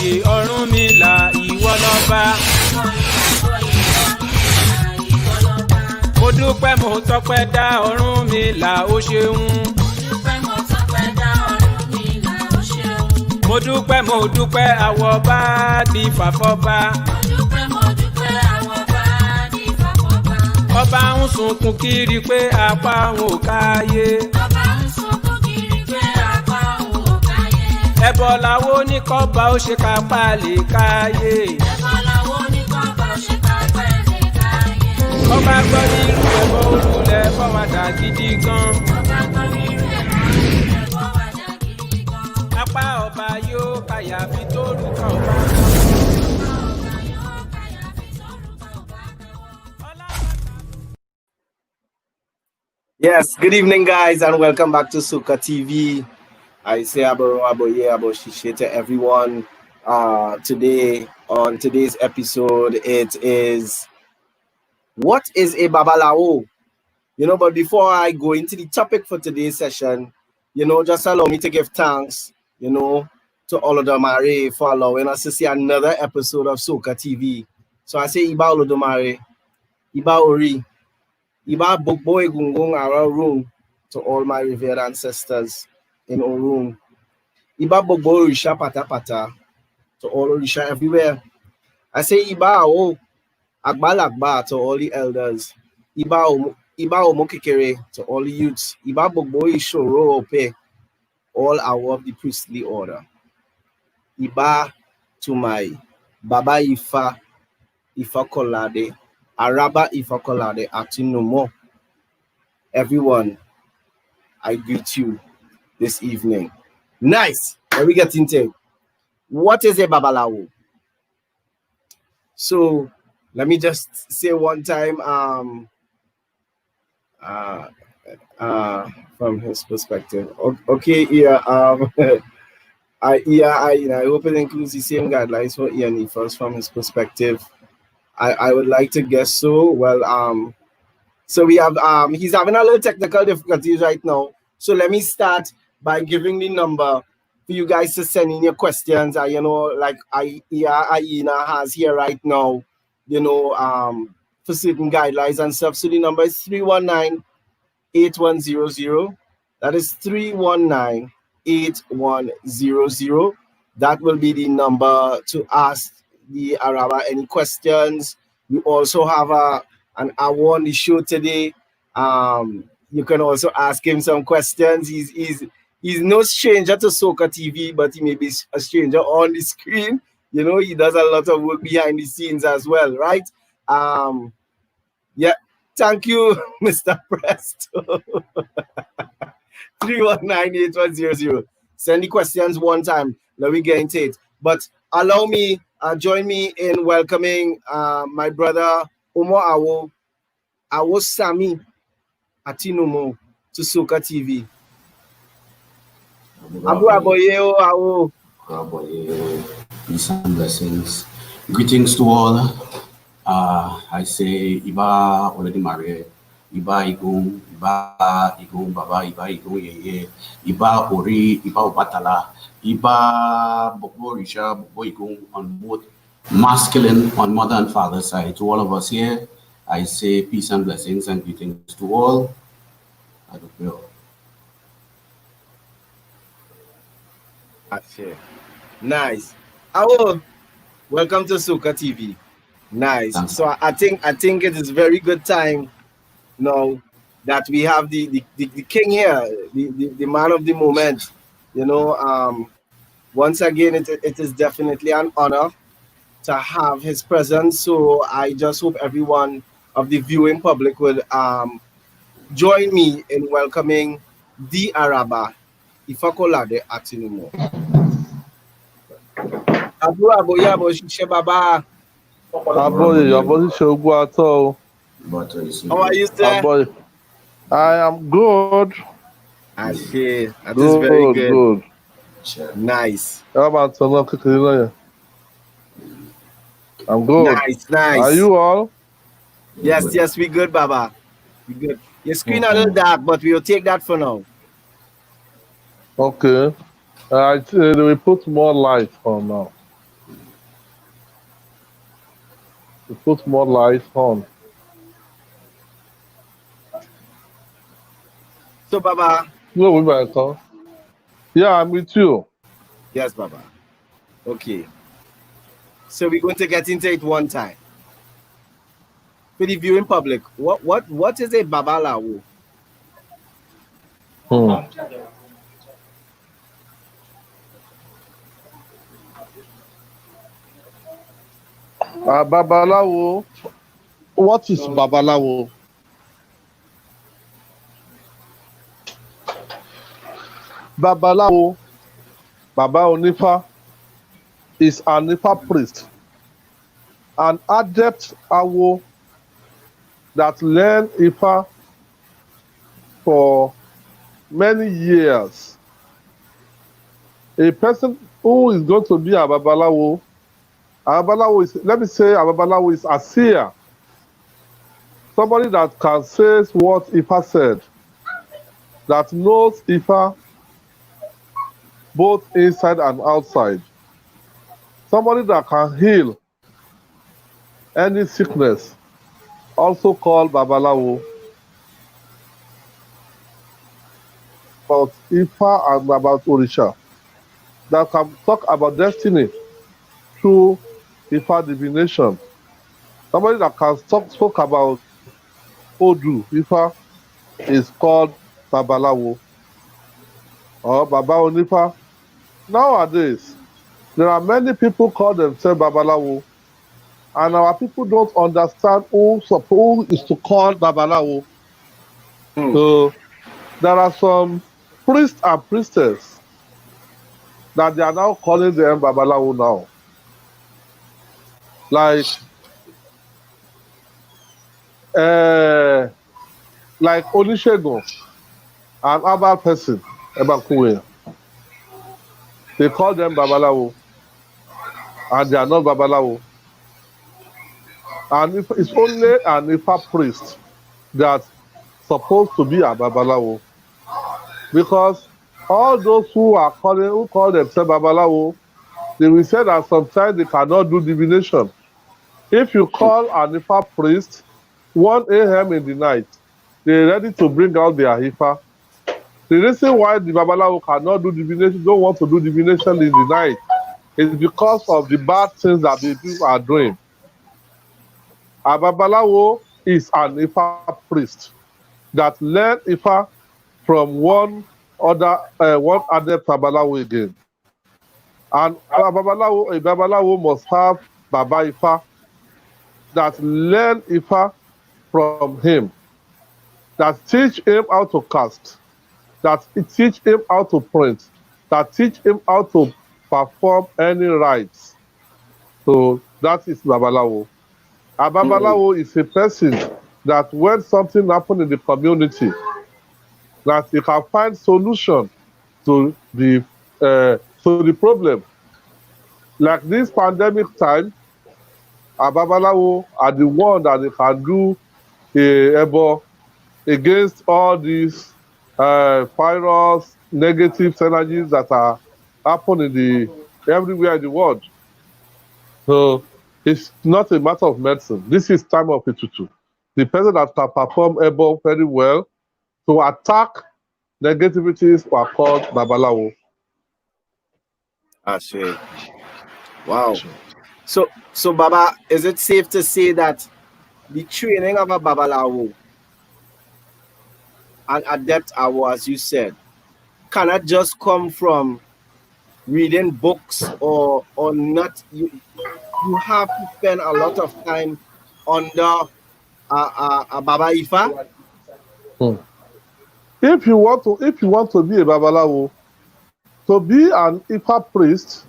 ìyè Ọ̀rúnmìlà ìwọ lọ́ba. Mo dúpẹ́ mo tọpẹ́ dá Ọ̀rúnmìlà ó ṣeun. Mo dúpẹ́ mo dúpẹ́ àwọ̀ bá di fàfọ́ba. Ọba ń sunkún kiri pé apá òun ò káyé. Ẹbọ làwo ní kọ́ba ó ṣe kápá lè káyé. Ọba gbọ́ nínú ẹ̀bọ olùlẹ̀ fọ́wádà gidi gan. Apá ọba yóò kàyàfi tó lùkàn ọba. Yes, good evening, guys, and welcome back to SOCA TV. I say abo to everyone. Today, on today's episode, it is what is a babalawo? But before I go into the topic for today's session, just allow me to give thanks, to all of them for allowing us to see another episode of SOCA TV. So I say Iba Olodomare, Iba Ori, Iba Bokboy Gungung our room, to all my revered ancestors in our room. Iba Bokboy Risha Pata Pata, to all Risha everywhere. I say Iba O Agbalagba to all the elders. Iba Omokekere to all the youths. Iba Bokboy Shoro Ope, all our of the priestly order. Iba to my Baba Ifakolade, Araba Ifakolade Atinumo. Everyone, I greet you this evening. Nice. Let me get into it. What is a babalawo? So let me just say one time, from his perspective. Okay, yeah. I hope it includes the same guidelines for Ian first from his perspective. I would like to guess so. Well, so we have he's having a little technical difficulties right now. So let me start by giving the number for you guys to send in your questions. Like Aina has here right now, for certain guidelines and stuff. So the number is 319-8100. That is 319-8100. That will be the number to ask the Araba any questions. We also have an hour on the show today. You can also ask him some questions. He's no stranger to SOCA TV, but he may be a stranger on the screen. He does a lot of work behind the scenes as well, right? Yeah. Thank you, Mr. Presto. 319-8100. Send the questions one time. Let me get into it. But allow me, join me in welcoming my brother Omo Awo Sami Atinumo to SOCA TV. Abu Aboyeo Awo. Aboyeo, peace and blessings. Greetings to all. I say Iba already married. Iba Igong, Baba Iba Igong Yeye, Iba Ori, Iba Obatala, Iba Bokbo Risha, Bokbo Igong on both masculine on mother and father side. To all of us here, I say peace and blessings and greetings to all. I don't know. Nice. Awo, welcome to SOCA TV. Nice. Thanks. So I think it is very good time now that we have the king here, the man of the moment. Once again, it is definitely an honor to have his presence. So I just hope everyone of the viewing public will join me in welcoming the Araba Ifakolade Atinumo. Abu Aboyabo Shebaba. How are you, sir? I am good. I see. That is very good. Nice. I'm good. Nice. Are you all? Yes, we good, Baba. We good. Your screen a little dark, but we'll take that for now. Okay. We put more light on now. to put more light on. So, Baba. No, we might come. Yeah, I'm with you. Yes, Baba. Okay. So we're going to get into it one time. For the viewing public, what is a babalawo? Babalawo. What is Babalawo? Babalawo, Baba Onifa, is an Ifa priest, an adept Awo that learned Ifa for many years. A person who is going to be a Babalawo is, let me say, a Babalawo is a seer. Somebody that can say what Ifa said, that knows Ifa both inside and outside. Somebody that can heal any sickness, also called Babalawo. About Ifa and about Orisha, that can talk about destiny through Ifa divination. Somebody that can spoke about Odu Ifa is called Babalawo or Baba Onifa. Nowadays, there are many people call themselves Babalawo, and our people don't understand who is to call Babalawo. So there are some priests and priestess that they are now calling them Babalawo now. Like Olusegun, an herbal person, Ebakuwe. They call them Babalawo, and they are not Babalawo. And if it's only an Ifa priest that's supposed to be a Babalawo, because all those who call themselves Babalawo, they will say that sometimes they cannot do divination. If you call an Ifa priest 1 a.m. in the night, they're ready to bring out their Ifa. The reason why the Babalawo cannot do divination, don't want to do divination in the night, is because of the bad things that the people are doing. A Babalawo is an Ifa priest that learned Ifa from one adept Babalawo again. And a Babalawo must have Baba Ifa that learn Ifa from him, that teach him how to cast, that teach him how to print, that teach him how to perform any rites. So that is Babalawo. A Babalawo is a person that when something happens in the community, that he can find solution to the problem. Like this pandemic time, a Babalawo are the one that they can do against all these virus, negative energies that are happening everywhere in the world. So it's not a matter of medicine. This is time of Itutu. The person that can perform ebo very well to attack negativities are called Babalawo. I see. Wow. So Baba, is it safe to say that the training of a Babalawo, an adept Awo, as you said, cannot just come from reading books or not? You have to spend a lot of time under a Baba Ifa. If you want to be a Babalawo, to be an Ifa priest,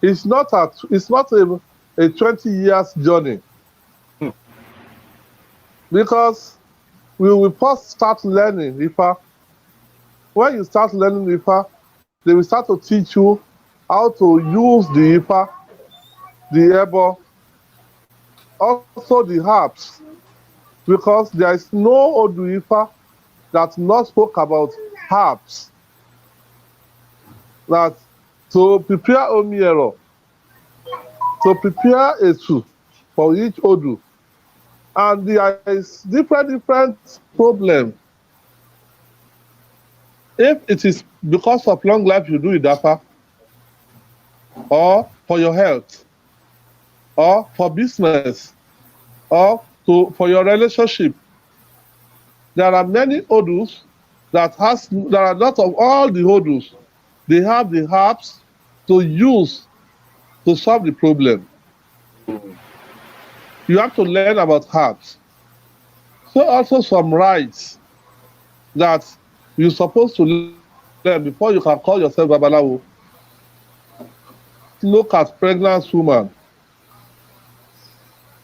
it's not a 20 years journey. Because we will first start learning Ifa. When you start learning Ifa, they will start to teach you how to use the Ifa, the ebo, also the herbs. Because there is no Odu Ifa that not spoke about herbs. That to prepare omiero, to prepare esu, for each Odu. And there is different problem. If it is because of long life you do Idafa, or for your health, or for business, or for your relationship, there are many Odus there are not of all the Odus, they have the herbs to use to solve the problem. You have to learn about herbs. So also some rights that you're supposed to learn before you can call yourself Babalawo. Look at pregnant woman.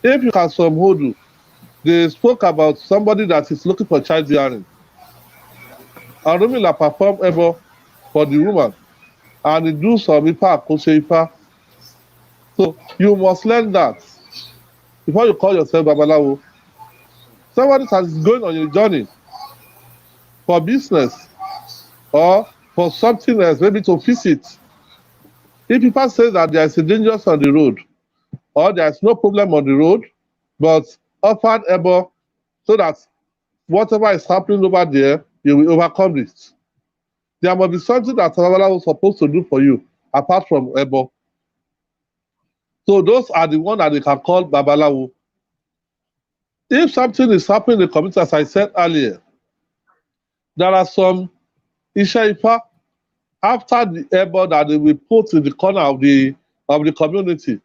If you have some Hodu, they spoke about somebody that is looking for childbearing. Arumila perform Ebo for the woman, and he do some Ifa Akose Ifa. So you must learn that before you call yourself Babalawo. Somebody that is going on a journey for business or for something else, maybe to visit. If people say that there is a danger on the road, or there is no problem on the road, but offered Ebo so that whatever is happening over there, you will overcome it. There must be something that Babalawo was supposed to do for you, apart from Ebo. So those are the ones that they can call Babalawo. If something is happening in the community, as I said earlier, there are some Isha Ifa after the Ebo that they will put in the corner of the community.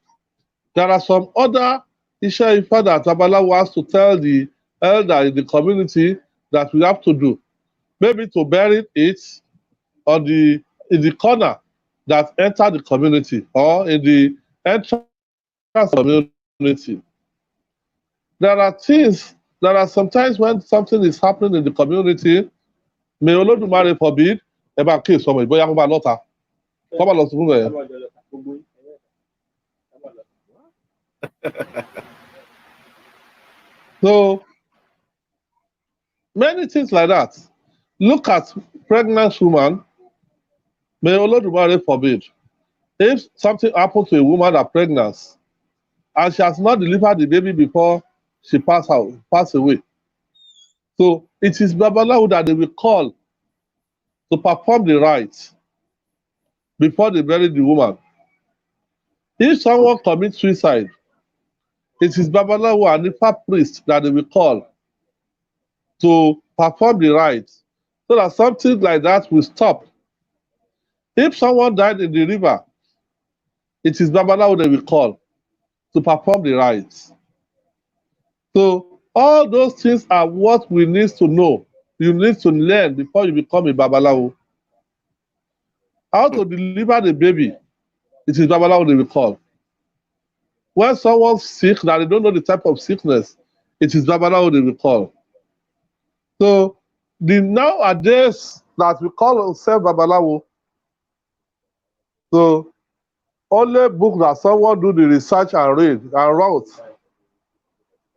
There are some other Isha Ifa that Babalawo has to tell the elder in the community that we have to do. Maybe to bury it on in the corner that enter the community or in the entrance of the community. There are sometimes when something is happening in the community, may Olodumare forbid, eba case somebody, boya ko ba lota. Ko ba lo sukun be. So many things like that. Look at pregnant woman, may Olodumare forbid. If something happens to a woman that's pregnant and she has not delivered the baby before she pass away, so it is Babalawo that they will call to perform the rites before they bury the woman. If someone commits suicide, it is Babalawo and Ifa priest that they will call to perform the rites so that something like that will stop. If someone died in the river, it is Babalawo they will call to perform the rites. So all those things are what we need to know. You need to learn before you become a Babalawo. How to deliver the baby, it is Babalawo they will call. When someone's sick that they don't know the type of sickness, it is Babalawo they will call. So the nowadays that we call ourselves Babalawo, so only book that someone do the research and read and wrote.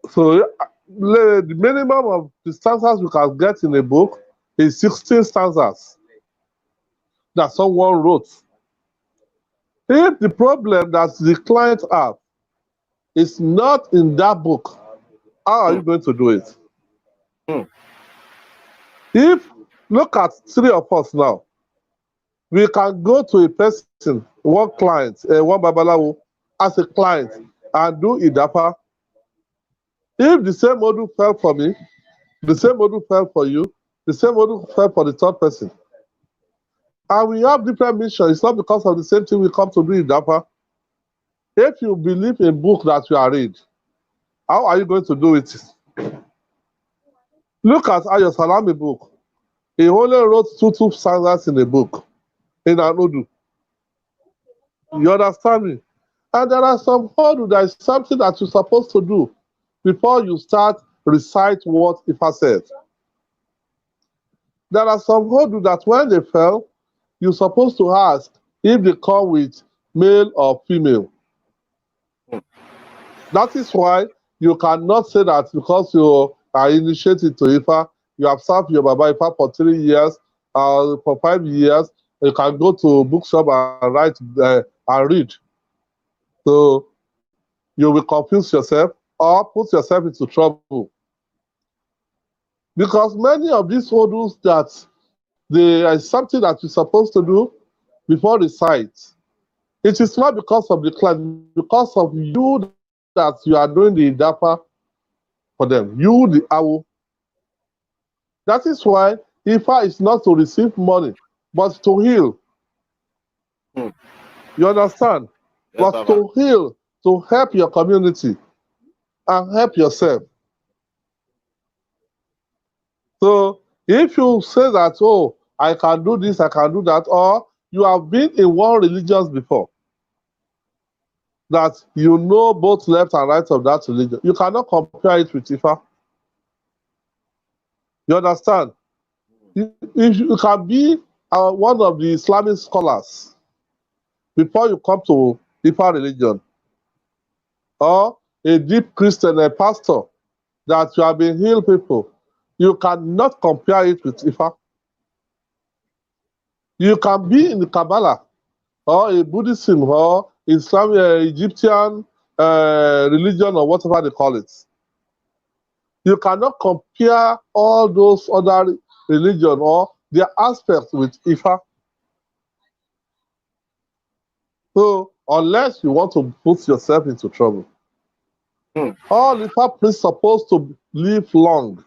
So the minimum of the stanzas we can get in a book is 16 stanzas that someone wrote. If the problem that the client have is not in that book, how are you going to do it? If, look at three of us now, we can go to a person, one client, one Babalawo, as a client, and do Idafa. If the same model fell for me, the same model fell for you, the same model fell for the third person. And we have different missions. It's not because of the same thing we come to do Idafa. If you believe in book that you are read, how are you going to do it? Look at Ayo Salami book. He only wrote two stanzas in a book, in an Odu. You understand me? And there are some Odu, there is something that you're supposed to do before you start recite what Ifa said. There are some Odu that when they fell, you're supposed to ask if they come with male or female. That is why you cannot say that because you are initiated to Ifa, you have served your Baba Ifa for 3 years, for 5 years, you can go to bookshop and write and read. So you will confuse yourself or put yourself into trouble. Because many of these hurdles that there is something that you're supposed to do before the site. It is not because of the client, because of you that you are doing the dapper for them. You, the owl. That is why IFA is not to receive money, but to heal. Hmm. You understand? Yes, But Baba. to heal, to help your community and help yourself. So if you say that, oh, I can do this, I can do that, or you have been in one religion before, that you know both left and right of that religion, you cannot compare it with Ifa. You understand? You can be one of the Islamic scholars before you come to Ifa religion, or a deep Christian, a pastor that you have been healed people. You cannot compare it with Ifa. You can be in the Kabbalah or a Buddhism or Islam, Egyptian religion or whatever they call it. You cannot compare all those other religion or their aspects with Ifa. So unless you want to put yourself into trouble, all Ifa priests supposed to live long,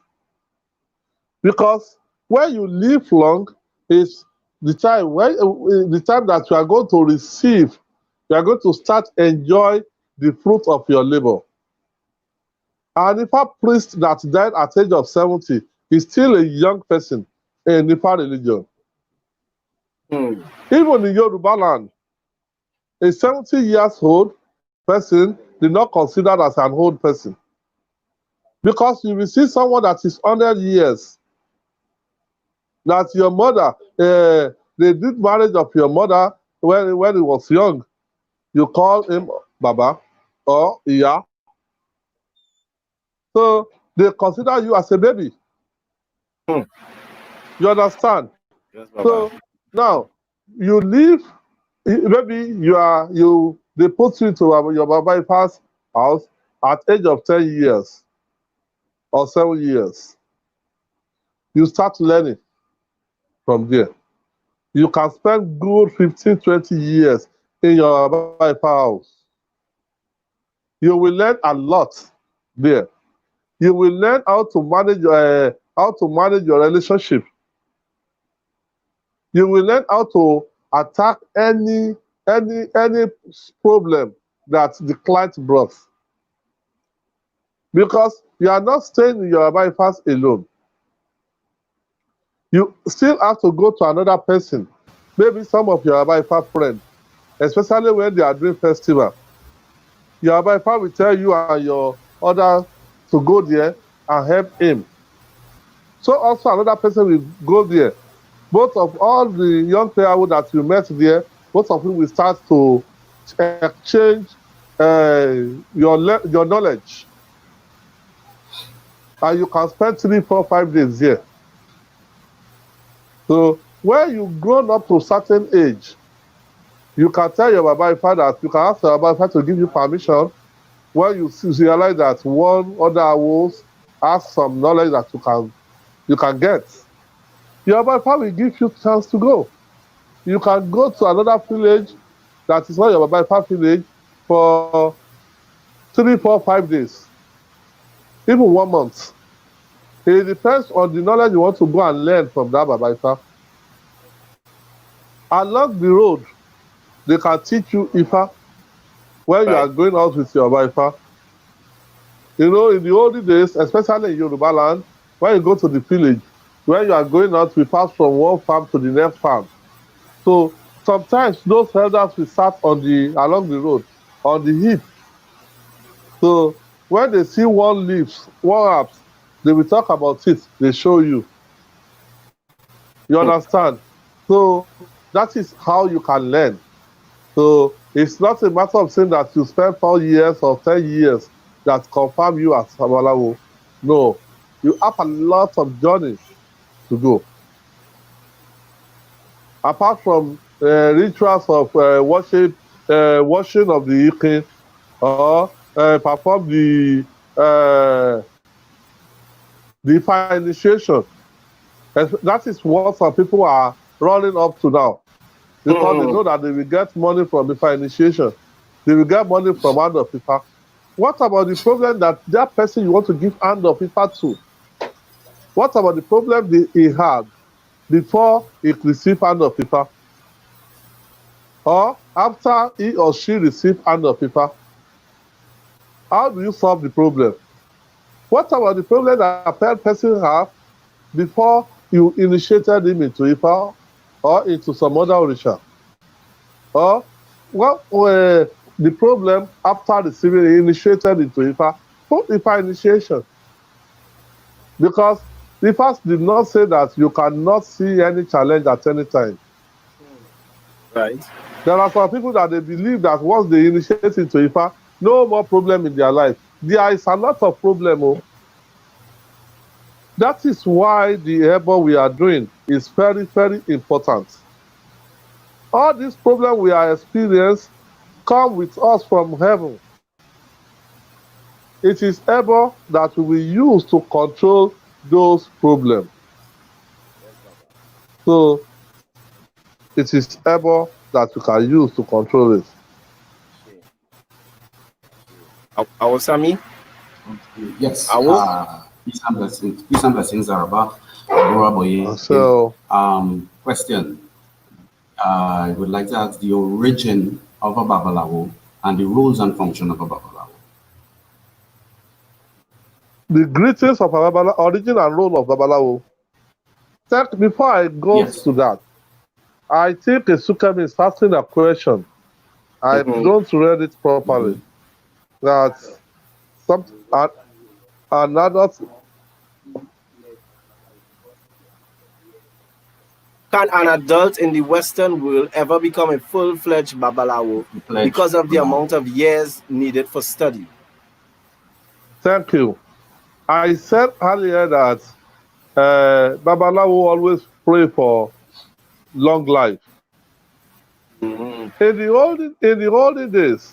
because when you live long is the time that you are going to receive, you are going to start enjoy the fruit of your labor. And Ifa priest that died at the age of 70 is still a young person in Ifa religion. Even in Yoruba land, a 70 years old person is not considered as an old person. Because you will see someone that is 100 years, that your mother, they did marriage of your mother when he was young. You call him Baba or Iya. So they consider you as a baby. You understand? Yes, Baba. So now you live, maybe they put you into your Baba Ifa's house at age of 10 years or 7 years. You start learning from there. You can spend good 15, 20 years in your Baba Ifa house. You will learn a lot there. You will learn how to manage your relationship. You will learn how to attack any problem that the client brought. Because you are not staying in your Baba Ifas alone. You still have to go to another person, maybe some of your Baba Ifa friends, especially when they are doing festival. Your Baba Ifa will tell you and your others to go there and help him. So also another person will go there. Both of all the young players that you met there, both of you will start to exchange your knowledge. And you can spend 3, 4, 5 days here. So when you grown up to a certain age, you can tell your Baba Ifa that you can ask your Baba Ifa to give you permission when you realize that one other house has some knowledge that you can get. Your Baba Ifa will give you chance to go. You can go to another village that is not your Baba Ifa village for 3, 4, 5 days, even 1 month. It depends on the knowledge you want to go and learn from that Baba Ifa. Along the road, they can teach you Ifa when you are going out with your Baba Ifa. You know, in the olden days, especially in Yoruba land, when you go to the village, when you are going out, we pass from one farm to the next farm. So sometimes those elders will sat along the road, on the heap. So when they see one herbs, they will talk about it, they show you. You understand? So that is how you can learn. So it's not a matter of saying that you spend 4 years or 10 years that confirm you as Babalawo. No, you have a lot of journey to go. Apart from rituals of washing of the Ikin or perform the Ifa initiation. That is what some people are running up to now, because they know that they will get money from Ifa initiation. They will get money from hand of Ifa. What about the problem that person you want to give hand of Ifa to? What about the problem he had before he received hand of Ifa? Or after he or she received hand of Ifa? How do you solve the problem? What about the problem that a person have before you initiated him into Ifa or into some other Orisha? Or what were the problem after receiving initiated into Ifa? Put Ifa initiation. Because Ifa did not say that you cannot see any challenge at any time. Right. There are some people that they believe that once they initiate into Ifa, no more problem in their life. There is a lot of problem. Oh. That is why the Ebo we are doing is very, very important. All these problems we are experiencing come with us from heaven. It is Ebo that we will use to control those problems. So it is Ebo that you can use to control it. Awosami? Yes. Awo? Peace and blessings, Araba. So, Question. I would like to ask the origin of a Babalawo and the rules and function of a Babalawo. The greetings of a Babalawo, origin and role of Babalawo. Before I go to that, I think Esukemi is asking a question. I don't read it properly. That another. Can an adult in the Western world ever become a full-fledged Babalawo because of the amount of years needed for study? Thank you. I said earlier that Babalawo always pray for long life. In the olden days,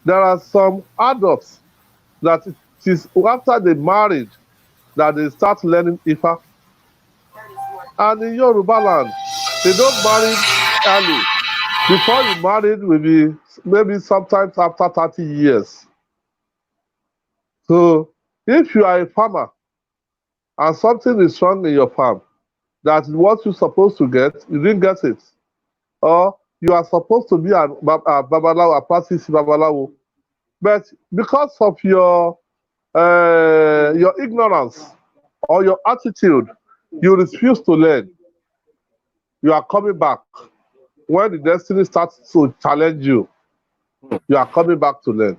there are some adults that it is after they married that they start learning Ifa. And in Yoruba land, they don't marry early. Before you married will be maybe sometimes after 30 years. So if you are a farmer and something is wrong in your farm, that what you're supposed to get, you didn't get it. Or you are supposed to be a Babalawo, a practice Babalawo. But because of your ignorance or your attitude, you refuse to learn. You are coming back. When the destiny starts to challenge you, you are coming back to learn.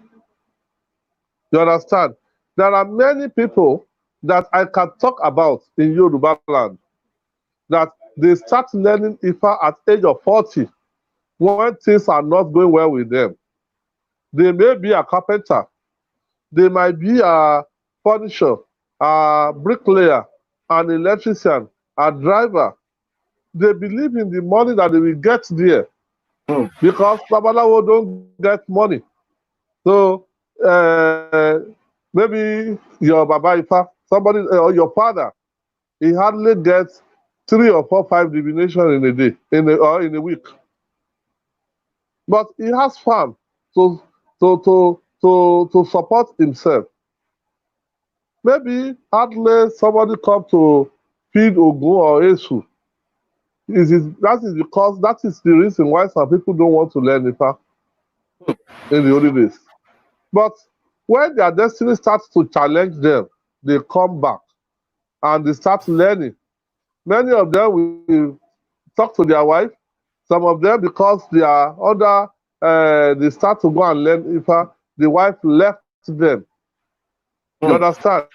You understand? There are many people that I can talk about in Yoruba land that they start learning Ifa at age of 40 when things are not going well with them. They may be a carpenter. They might be a furniture, a bricklayer, an electrician, a driver. They believe in the money that they will get there because Babalawo don't get money. So maybe your Baba Ifa, somebody or your father, he hardly gets 3 or 4, 5 divination in a day, or in a week. But he has farm to support himself. Maybe hardly somebody come to feed Ogun or Esu. That is because that is the reason why some people don't want to learn Ifa in the early days. But when their destiny starts to challenge them, they come back and they start learning. Many of them will talk to their wife. Some of them, because they are other, they start to go and learn Ifa, the wife left them. You understand?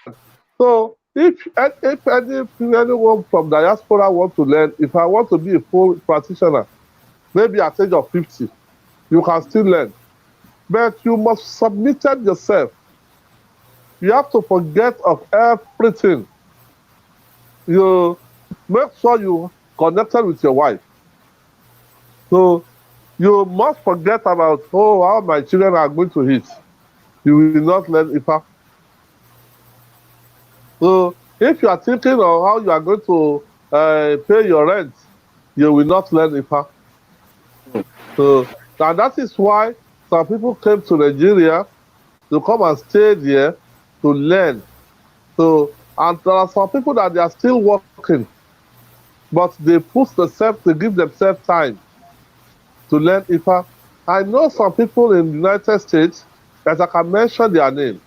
So if anyone from diaspora want to learn, if I want to be a full practitioner, maybe at age of 50, you can still learn. But you must submit yourself. You have to forget of everything. You make sure you connected with your wife. So you must forget about, how my children are going to eat. you will not learn Ifa. So if you are thinking of how you are going to pay your rent, you will not learn Ifa. So and that is why some people came to Nigeria to come and stay there to learn. So and there are some people that they are still working, but they push themselves to give themselves time to learn Ifa. I know some people in the United States that I can mention their name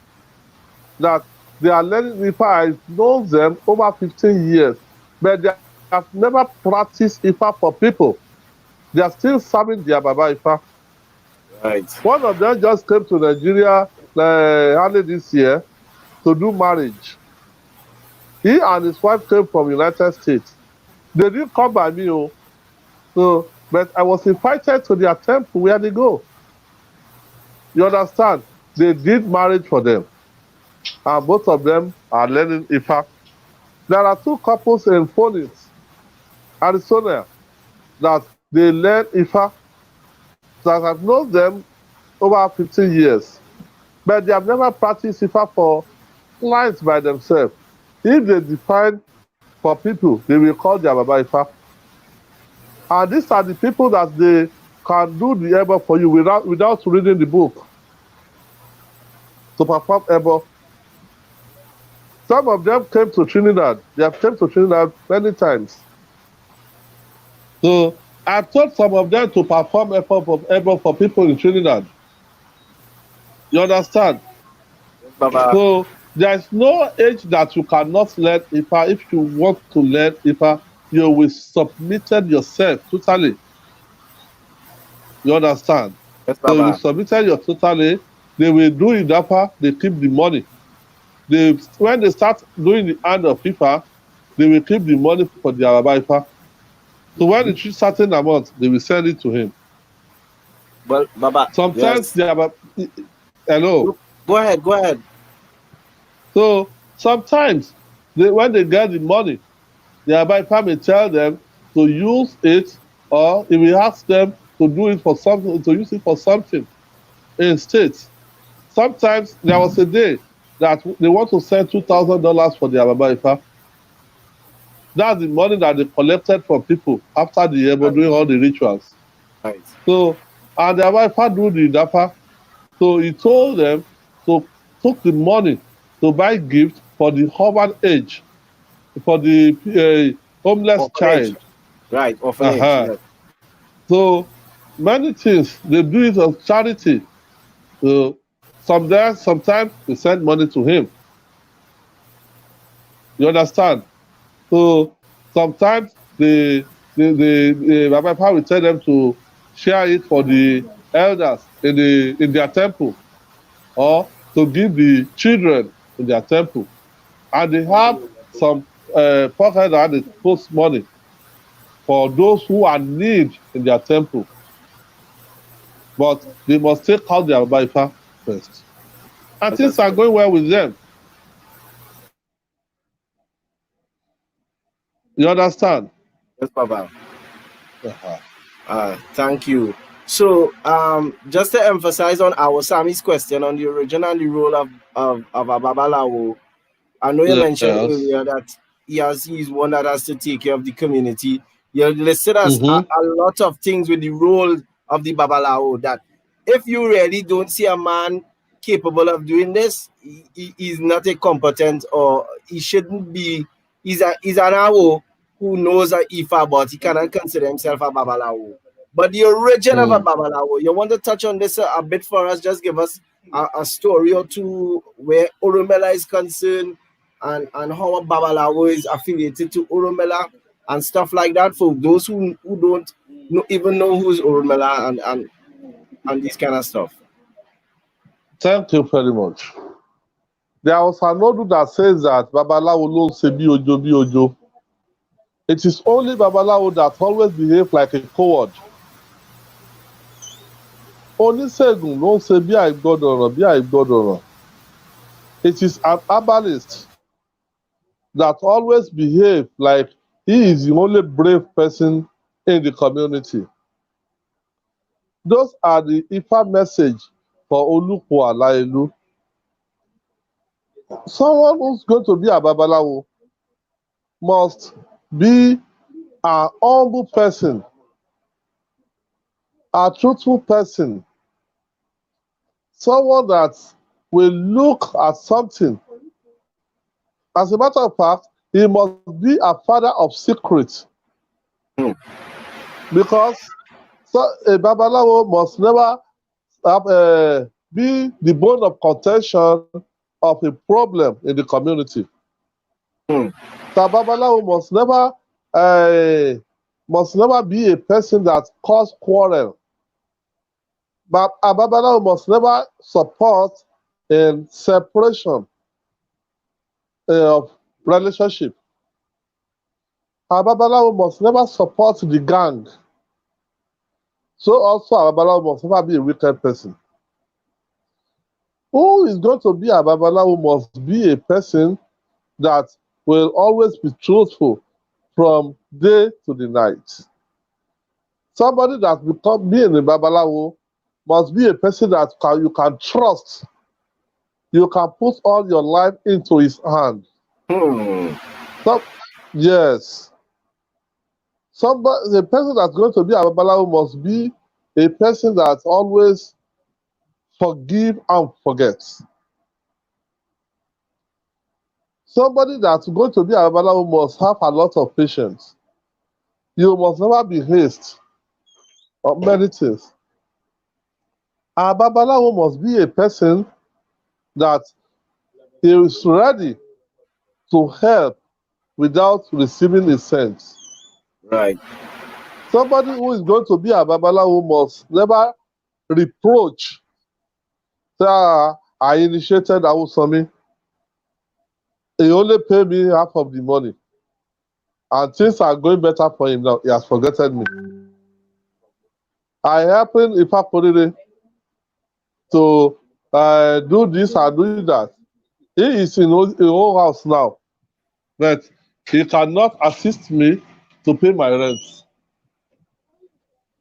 that they are learning Ifa. I know them over 15 years, but they have never practiced Ifa for people. They are still serving their Baba Ifa. Right. One of them just came to Nigeria early this year to do marriage. He and his wife came from United States. They didn't come by me, so but I was invited to their temple where they go. You understand? They did marriage for them, and both of them are learning Ifa. There are two couples in Phoenix, Arizona, that they learn Ifa. That I've known them over 15 years, but they have never practiced Ifa for clients by themselves. If they define for people, they will call their Baba Ifa. And these are the people that they can do the Ebo for you without reading the book to perform Ebo. Some of them came to Trinidad. They have come to Trinidad many times. So I've taught some of them to perform Ebo for people in Trinidad. You understand? Baba. So there is no age that you cannot learn Ifa. If you want to learn Ifa, you will submitted yourself totally. You understand? Yes, So you Baba. submitted your totally, they will do Idafa, they keep the money. When they start doing the hand of Ifa, they will keep the money for the Araba Ifa. So when it reaches certain amount, they will send it to him. Well, Baba. Sometimes Yes. they have hello. Go ahead. Go ahead. So sometimes when they get the money, the Araba Ifa may tell them to use it, or he will ask them to do it for something, to use it for something in states. Sometimes there was a day that they want to send $2,000 for the Araba Ifa. That's the money that they collected from people after the Ebo doing all the rituals. Right. So, and the Araba Ifa do the Dafa. So he told them to took the money to buy gifts for the orphanage, for the homeless Orphanage. child. Right. Orphanage. Uh-huh. Yes. So many things they do it as charity. So sometimes we send money to him. You understand? So sometimes the Baba Ifa will tell them to share it for the elders in their temple, or to give the children in their temple. And they have some pocket that they post money for those who are in need in their temple. But they must take out their Baba Ifa first. And things are going well with them. You understand? Yes, Baba. Uh-huh. Thank you. So, just to emphasize on our Sammy's question on the origin and the role of a Babalawo, I know you mentioned Yes. earlier that he's one that has to take care of the community. You listed us Mm-hmm. a lot of things with the role of the Babalawo, that if you really don't see a man capable of doing this, he's not a competent, or he shouldn't be. He's an awo who knows a Ifa, but he cannot consider himself a Babalawo. But the origin of a Mm. Babalawo, you want to touch on this a bit for us? Just give us a story or two where Oromela is concerned, and how a Babalawo is affiliated to Oromela and stuff like that, for those who don't even know who's Oromela and this kind of stuff. Thank you very much. There was an odu that says that Babalawo ló ń ṣe bí ojo bí ojo. It is only Babalawo that always behave like a coward. Oníṣègùn ló ń ṣe bí àìgbọdọ̀ràn bí àìgbọdọ̀ràn. It is an herbalist that always behave like he is the only brave person in the community. Those are the Ifa message for Olupo Alaelu. someone who's going to be a Babalawo must be an humble person, a truthful person, someone that will look at something. As a matter of fact, he must be a father of secrets, because a Babalawo must never be the bone of contention of a problem in the community. The Babalawo must never be a person that cause quarrel. But a Babalawo must never support in separation of relationship. A Babalawo must never support the gang. So also a Babalawo must never be a wicked person. Who is going to be a Babalawo must be a person that will always be truthful from day to the night. Somebody that being a Babalawo must be a person that you can trust. You can put all your life into his hand. Yes. The person that's going to be a Babalawo must be a person that always forgive and forget. Somebody that's going to be a Babalawo must have a lot of patience. You must never be hasty or many things. A Babalawo must be a person that is ready to help without receiving a cent. Right. Somebody who is going to be a Babalawo must never reproach. Say, I initiated Awusami. He only paid me half of the money. And things are going better for him now. He has forgotten me. I helped Ifakolade to do this and do that. He is in his own house now. But he cannot assist me to pay my rent.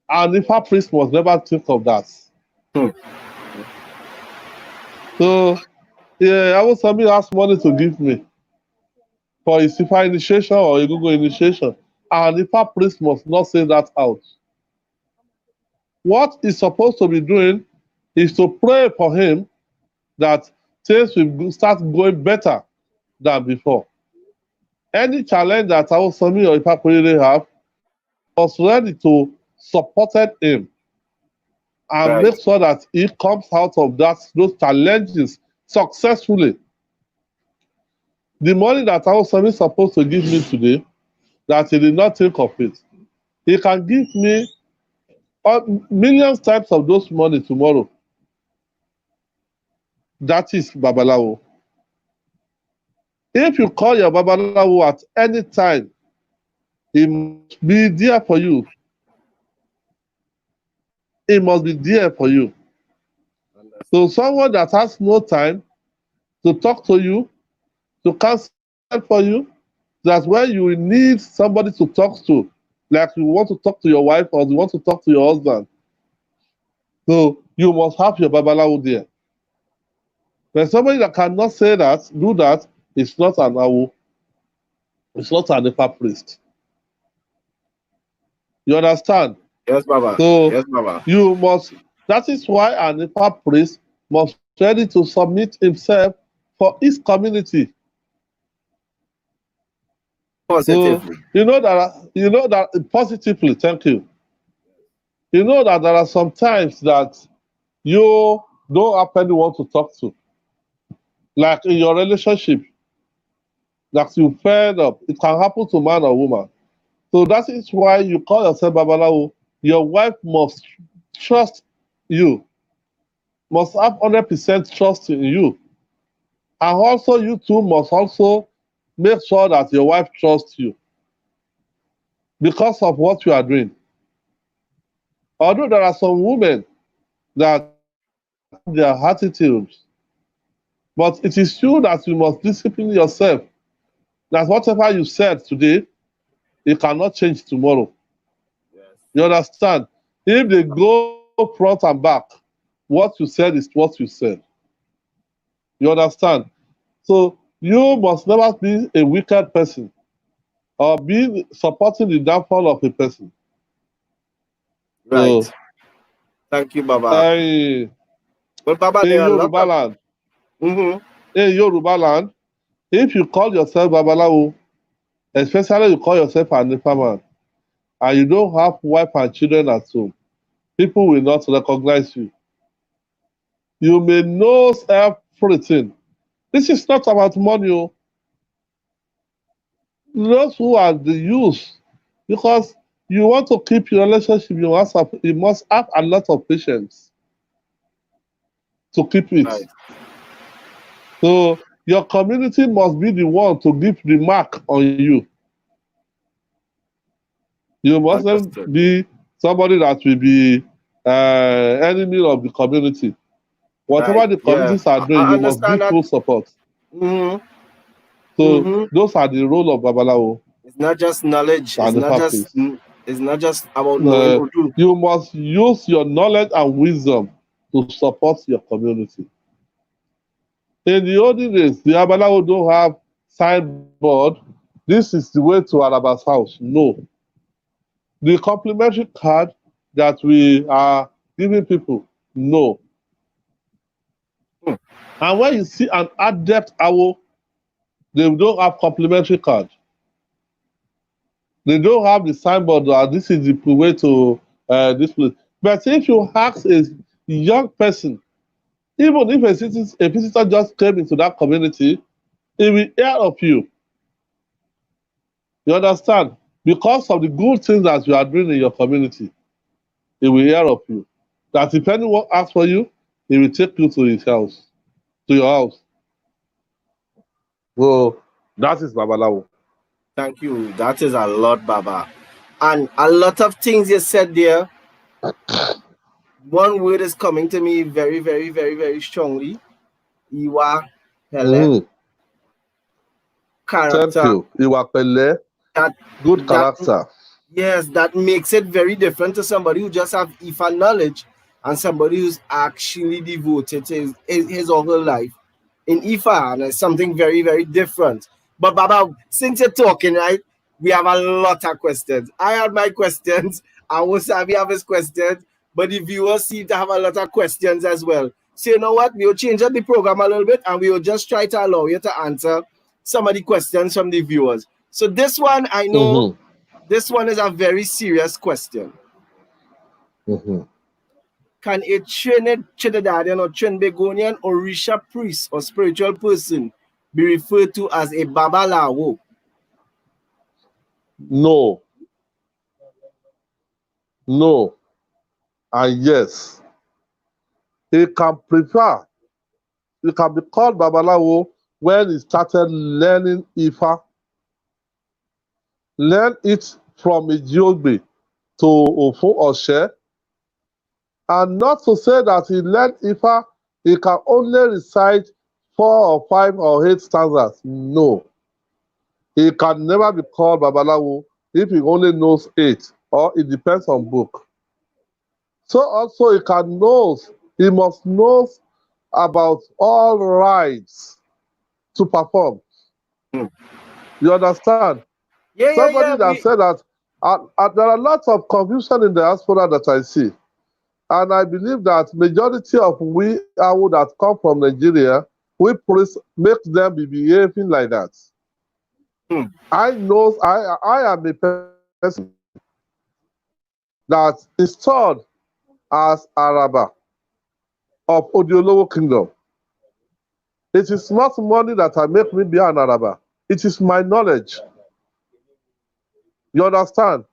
And Ifa priest must never think of that. So, yeah, Awusami has money to give me for his Ifa initiation or a Google initiation. And Ifa priest must not say that out. What he's supposed to be doing is to pray for him that things will start going better than before. Any challenge that Awusami or Ifakolade have, was ready to support him and make sure that he comes out of those challenges successfully. The money that Awusami is supposed to give me today, that he did not think of it, he can give me millions times of those money tomorrow. That is Babalawo. If you call your Babalawo at any time, he must be there for you. He must be there for you. So someone that has no time to talk to you, to cancel for you, that when you need somebody to talk to, like you want to talk to your wife or you want to talk to your husband, so you must have your Babalawo there. But somebody that cannot say that, do that, is not an Awo. It's not an Ifa priest. You understand? Yes, Baba. So yes, Baba. you must, that is why an Ifa priest must be ready to submit himself for his community. Positively. So you know that positively, thank you. You know that there are some times that you don't have anyone to talk to. Like in your relationship, that you fed up. It can happen to man or woman. So that is why you call yourself Babalawo. Your wife must trust you, must have 100% trust in you. And also you too must also make sure that your wife trusts you because of what you are doing. Although there are some women that have their attitudes, but it is true that you must discipline yourself. That whatever you said today, it cannot change tomorrow. Yes. You understand? If they go front and back, what you said is what you said. You understand? So you must never be a wicked person or be supporting the downfall of a person. Right. So, Thank you, Baba. I But Baba, in there are a lot Yoruba of. land, Mm-hmm. if you call yourself Babalawo, especially you call yourself an Ifaman, and you don't have wife and children at home, people will not recognize you. You may know everything. This is not about money. Oh. Those who are the youth, because you want to keep your relationship, you must have a lot of patience to keep it. Right. So your community must be the one to give the mark on you. You mustn't Understood. be somebody that will be enemy of the community. Right. Whatever the Yeah. communities are doing, I you must understand give that. full support. Mm-hmm. So Mm-hmm. those are the role of Babalawo It's not just knowledge. and the families. It's not just about knowing Udu. You must use your knowledge and wisdom to support your community. In the olden days, the Babalawo don't have signboard. This is the way to Araba's house. No. The complimentary card that we are giving people, no. Hmm. And when you see an adept owl, they don't have complimentary card. They don't have the signboard that this is the way to this place. But if you ask a young person, even if a visitor just came into that community, he will hear of you. You understand? Because of the good things that you are doing in your community, he will hear of you. That if anyone asks for you, he will take you to his house, to your house. So that is Babalawo. Thank you. That is a lot, Baba. And a lot of things you said there. One word is coming to me very, very, very, very strongly. Iwa, hele, Mm, thank character. you. Iwapele, That good that character. Yes, that makes it very different to somebody who just have IFA knowledge and somebody who's actually devoted to his or her life in IFA, and it's something very, very different. But Baba, since you're talking, right, we have a lot of questions. I had my questions, I was Sabi have his questions, but the viewers seem to have a lot of questions as well. So you know what? We'll change up the program a little bit and we will just try to allow you to answer some of the questions from the viewers. So this one, I know Mm-hmm. this one is a very serious question. Mm-hmm. Can a Trinidadian or Trinbagonian Orisha priest or spiritual person be referred to as a Babalawo? No, no, and yes. He can prefer, he can be called Babalawo when he started learning Ifa, learn it from Ijiobe to Ofo Oshe, and not to say that he learned Ifa, he can only recite 4 or 5 or 8 stanzas. No, he can never be called Babalawo if he only knows 8, or it depends on book. So also he must know about all rights to perform. Hmm. You understand? Yeah, yeah, Somebody yeah. that said that there are lots of confusion in the diaspora that I see. And I believe that majority of we Awo that come from Nigeria, we police make them be behaving like that. Hmm. I am a person that is installed as Araba of Odiolowo Kingdom. It is not money that I make me be an Araba. It is my knowledge. You understand?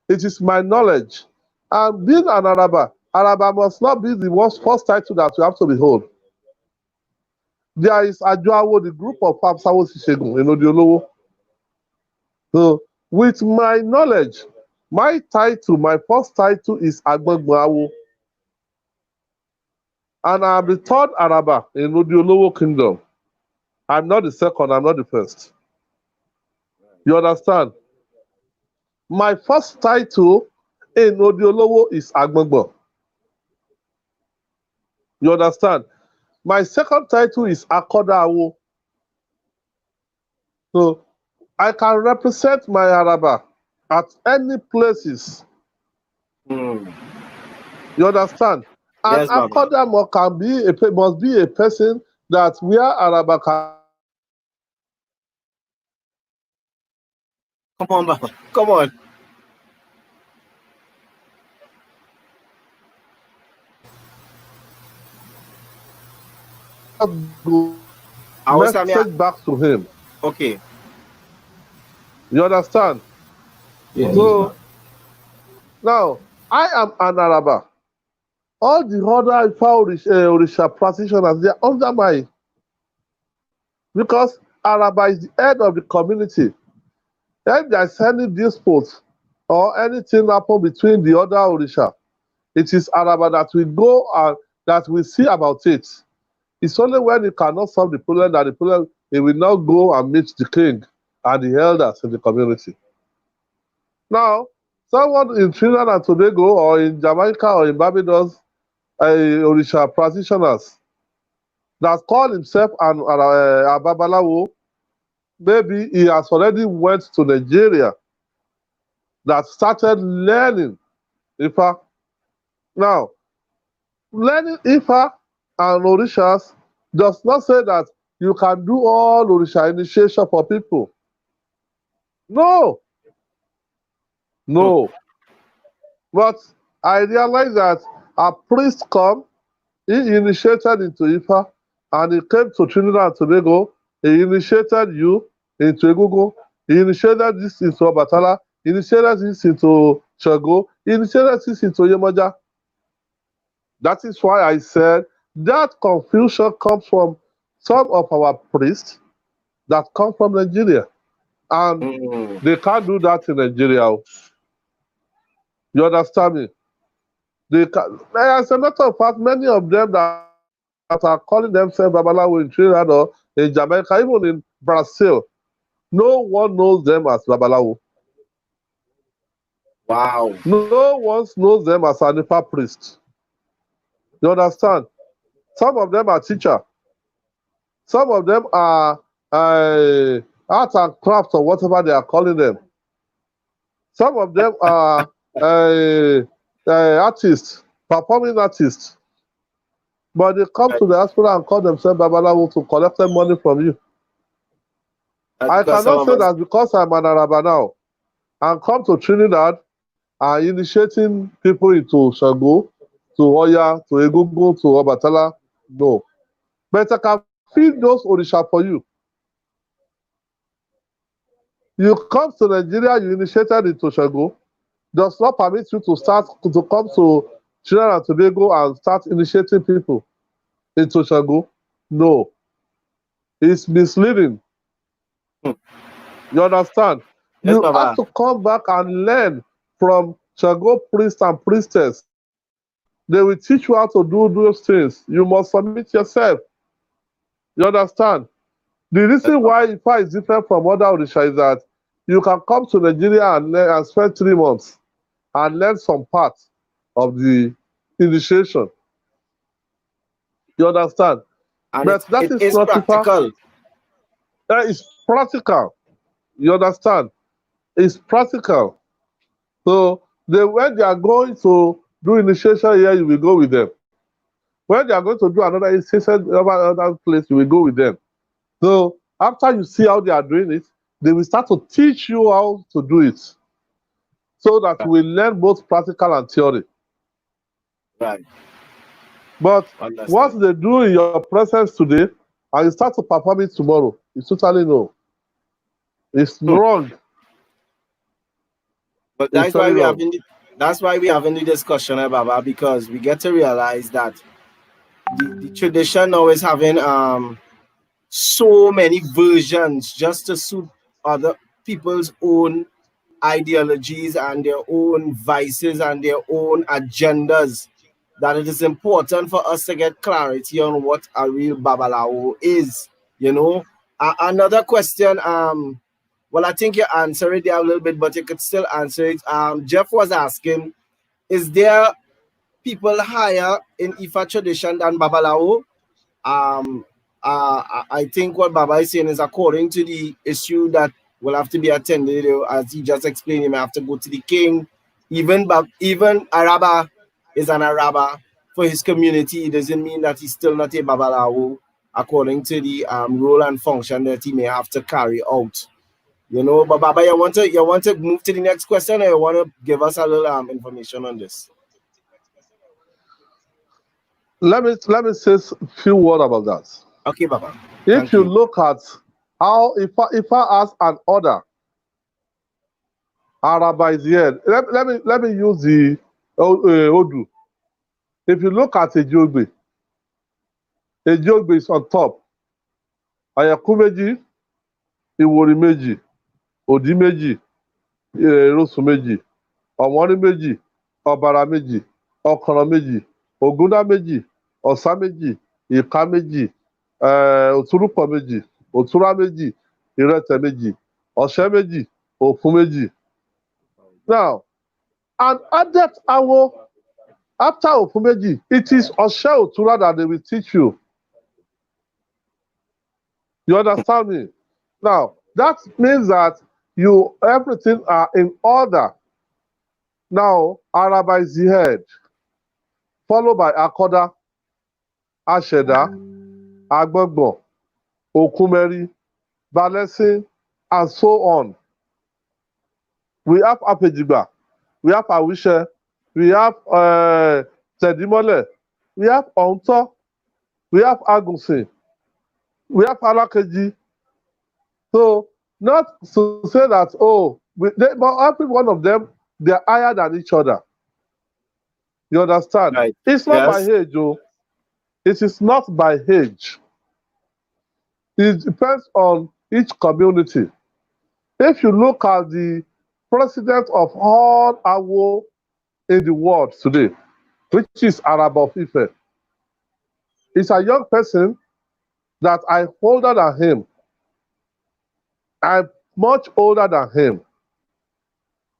It is my knowledge. And being an Araba must not be the first title that you have to behold. There is Ajoawo, the group of Papsawo Sishegun in Odiolowo. So, with my knowledge, my first title is Agbogboawo. And I'm the third Araba in Odiolowo Kingdom. I'm not the second, I'm not the first. You understand? My first title in Odiolowo is Agbogbo. You understand? My second title is Akodawo. So I can represent my Araba at any places. Mm. You understand? And Yes, Baba. Akodamo must be a person that where Araba can Come on, Baba. Come on. go I was having message back to him. okay. You understand? Yes, So Baba. now I am an Araba. All the other Orisha practitioners, they are under my, because Araba is the head of the community. If there is any dispute or anything happen between the other Orisha, it is Araba that will go and that will see about it. It's only when he cannot solve the problem that the problem he will now go and meet the king and the elders in the community. Now, someone in Trinidad and Tobago or in Jamaica or in Barbados, Orisha practitioners that call himself an Babalawo, maybe he has already went to Nigeria that started learning Ifa. Now, learning Ifa and Orishas does not say that you can do all Orisha initiation for people. No, Hmm. no. But I realize that a priest come, he initiated into Ifa, and he came to Trinidad and Tobago. He initiated you into Egungun. He initiated this into Obatala. He initiated this into Shago. He initiated this into Yemoja. That is why I said that confusion comes from some of our priests that come from Nigeria. And Mm. they can't do that in Nigeria. You understand me? They can, as a matter of fact, many of them that are calling themselves Babalawo in Trinidad or in Jamaica, even in Brazil, no one knows them as Babalawo. Wow. No one knows them as an Ifa priest. You understand? Some of them are teacher. Some of them are art and craft or whatever they are calling them. Some of them are artists, performing artists. But they come Right. to the hospital and call themselves Babalawo to collect them money from you. That's I because some cannot of say us that because I'm an Araba now and come to Trinidad and initiating people into Shango, to Oya, to Egungun, to Obatala. No. But I can feed those Orisha for you. You come to Nigeria, you initiated into Shango, does not permit you to come to Trinidad and Tobago and start initiating people into Shango. No. It's misleading. hmm. You understand? Yes, You have Baba. to come back and learn from Shango priest and priestess. They will teach you how to do those things. You must submit yourself. You understand? The Yes, reason Baba. why Ifa is different from other Orisha is that you can come to Nigeria and learn and spend 3 months and learn some part of the initiation. You understand? And But that it is is not Ifa. practical. It's practical. You understand? It's practical. So when they are going to do initiation here, you will go with them. When they are going to do another initiation other place, you will go with them. So after you see how they are doing it, they will start to teach you how to do it so that you Right. will learn both practical and theory. Right. But Understood. what they do in your presence today and you start to perform it tomorrow, it's totally no. It's Hmm. wrong. But It's very wrong. that's why we having the discussion, Baba, because we get to realize that the tradition now is having so many versions just to suit other people's own ideologies and their own vices and their own agendas, that it is important for us to get clarity on what a real babalawo is. You know, another question. Well, I think you answered it there a little bit, but you could still answer it. Jeff was asking, is there people higher in Ifa tradition than babalawo? Um, I think what Baba is saying is according to the issue that will have to be attended, as he just explained, he may have to go to the king. Even Araba is an Araba for his community. It doesn't mean that he's still not a Babalawo according to the role and function that he may have to carry out. But Baba, you want to move to the next question, or you want to give us a little information on this? Let me say a few words about that. Okay, Baba. If you look at how Ifa has an order, Araba is here. Let me use the Odu. If you look at Ejogbe is on top. Ayaku méjì, Ìwòrì méjì, Òdì méjì, Ìrosùn méjì, Ọ̀wọ́nrín méjì, Ọ̀bàrà méjì, Ọ̀kànràn méjì, Ògúndá méjì, Ọ̀sá méjì, Ìka méjì, Òtúrúpọ̀ méjì, Òtúrá méjì, Ìrẹtẹ̀ méjì, Ọ̀ṣẹ́ méjì, Òfun méjì. Now, an adept awo after Òfun méjì, it is Ọ̀ṣẹ́ Òtúrá that they will teach you. You understand me? Now, that means that everything are in order. Now, Araba is the head, followed by Akoda, Asheda, Agbogbo, Okumeri, Balesin, and so on. We have Apejigba, we have Awishe, we have Tedimole, we have Onto, we have Agunsin, we have Alakeji. So, not to say that, but every one of them, they're higher than each other. You understand? Right. It's not by age, It is not by age. It depends on each community. If you look at the president of all Awo in the world today, which is Araba of Ife, is a young person that I'm older than him. I'm much older than him.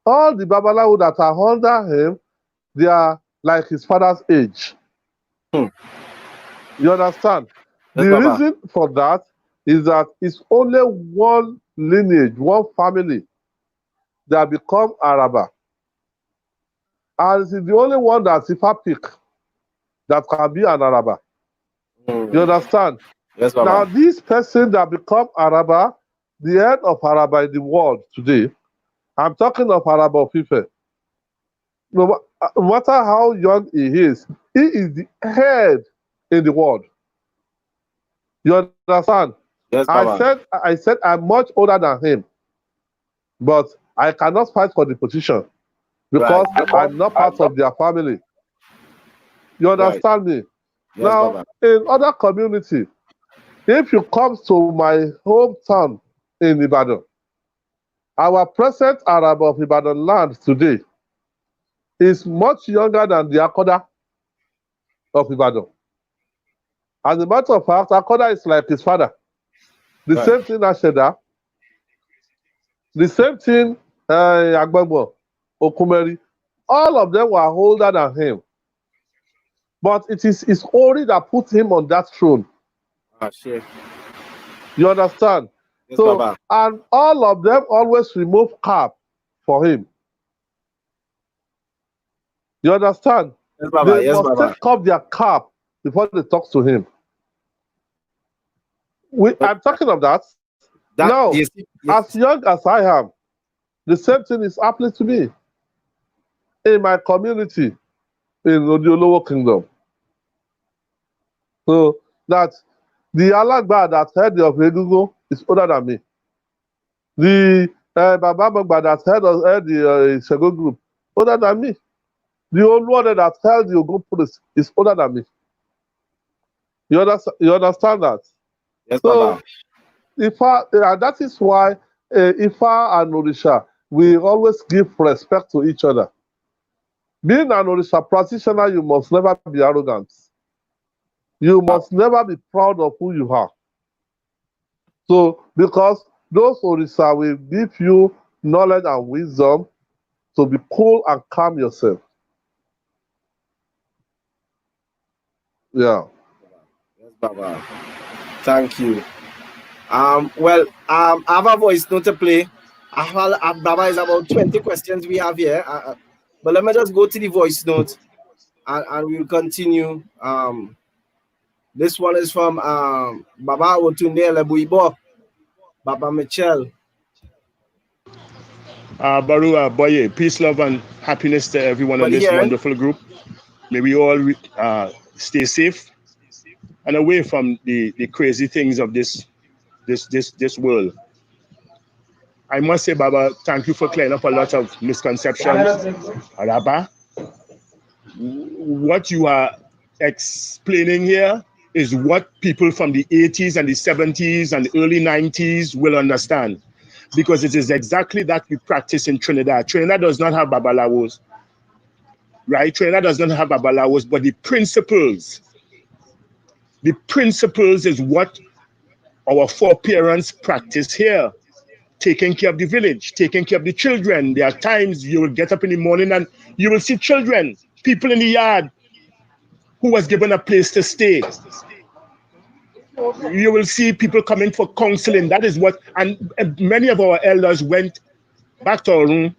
All the Babalawo that are under him, they are like his father's age. You understand? Yes, the Baba. reason for that is that it's only one lineage, one family that become Araba. And it's the only one that's Ifa pick that can be an Araba. You understand? Yes, Baba. Now, this person that become Araba, the head of Araba in the world today, I'm talking of Araba of Ife. No matter how young he is the head in the world. You understand? Yes, Baba. I said I'm much older than him, but I cannot fight for the position because I'm not part of their family. You understand me? Yes, now, Baba. in other community, if you come to my hometown in Ibadan, our present Arab of Ibadan land today is much younger than the Akoda of Ibadan. As a matter of fact, Akoda is like his father. The same thing Asheda, the same thing Agbagbo, Okumeri, all of them were older than him. But it is his Ori that put him on that throne. Sure. You understand? Yes, so, Baba. And all of them always remove cap for him. You understand? Yes, Baba. They must take off their cap before they talk to him. I'm talking of that. Now, as young as I am, the same thing is happening to me in my community in Odiolowo Kingdom. So that the Alagba that head of Egungun is older than me. The Baba Mogba that head the Sego group older than me. The Oluwode that held the Ogun police is older than me. You understand that? Yes, so, Baba. That is why Ifa and Orisha, we always give respect to each other. Being an Orisha practitioner, you must never be arrogant. You must never be proud of who you are. So, because those Orisha will give you knowledge and wisdom to be cool and calm yourself. Yeah. Yes, Baba. Thank you. Well, I have a voice note to play. Baba, is about 20 questions we have here. But let me just go to the voice note and we'll continue. This one is from Baba Otunde Lebuibo, Baba Michelle. Baru Boye, peace, love, and happiness to everyone in What you this hearing? wonderful group. May we all stay safe and away from the crazy things of this world. I must say, Baba, thank you for clearing up a lot of misconceptions. Araba, what you are explaining here is what people from the 80s and the 70s and the early 90s will understand. Because it is exactly that we practice in Trinidad. Trinidad does not have babalawos, right? Trinidad does not have babalawos, but the principles is what our foreparents practice here. Taking care of the village, taking care of the children. There are times you will get up in the morning and you will see children, people in the yard who was given a place to stay. You will see people coming for counseling. That is what, and many of our elders went back to our room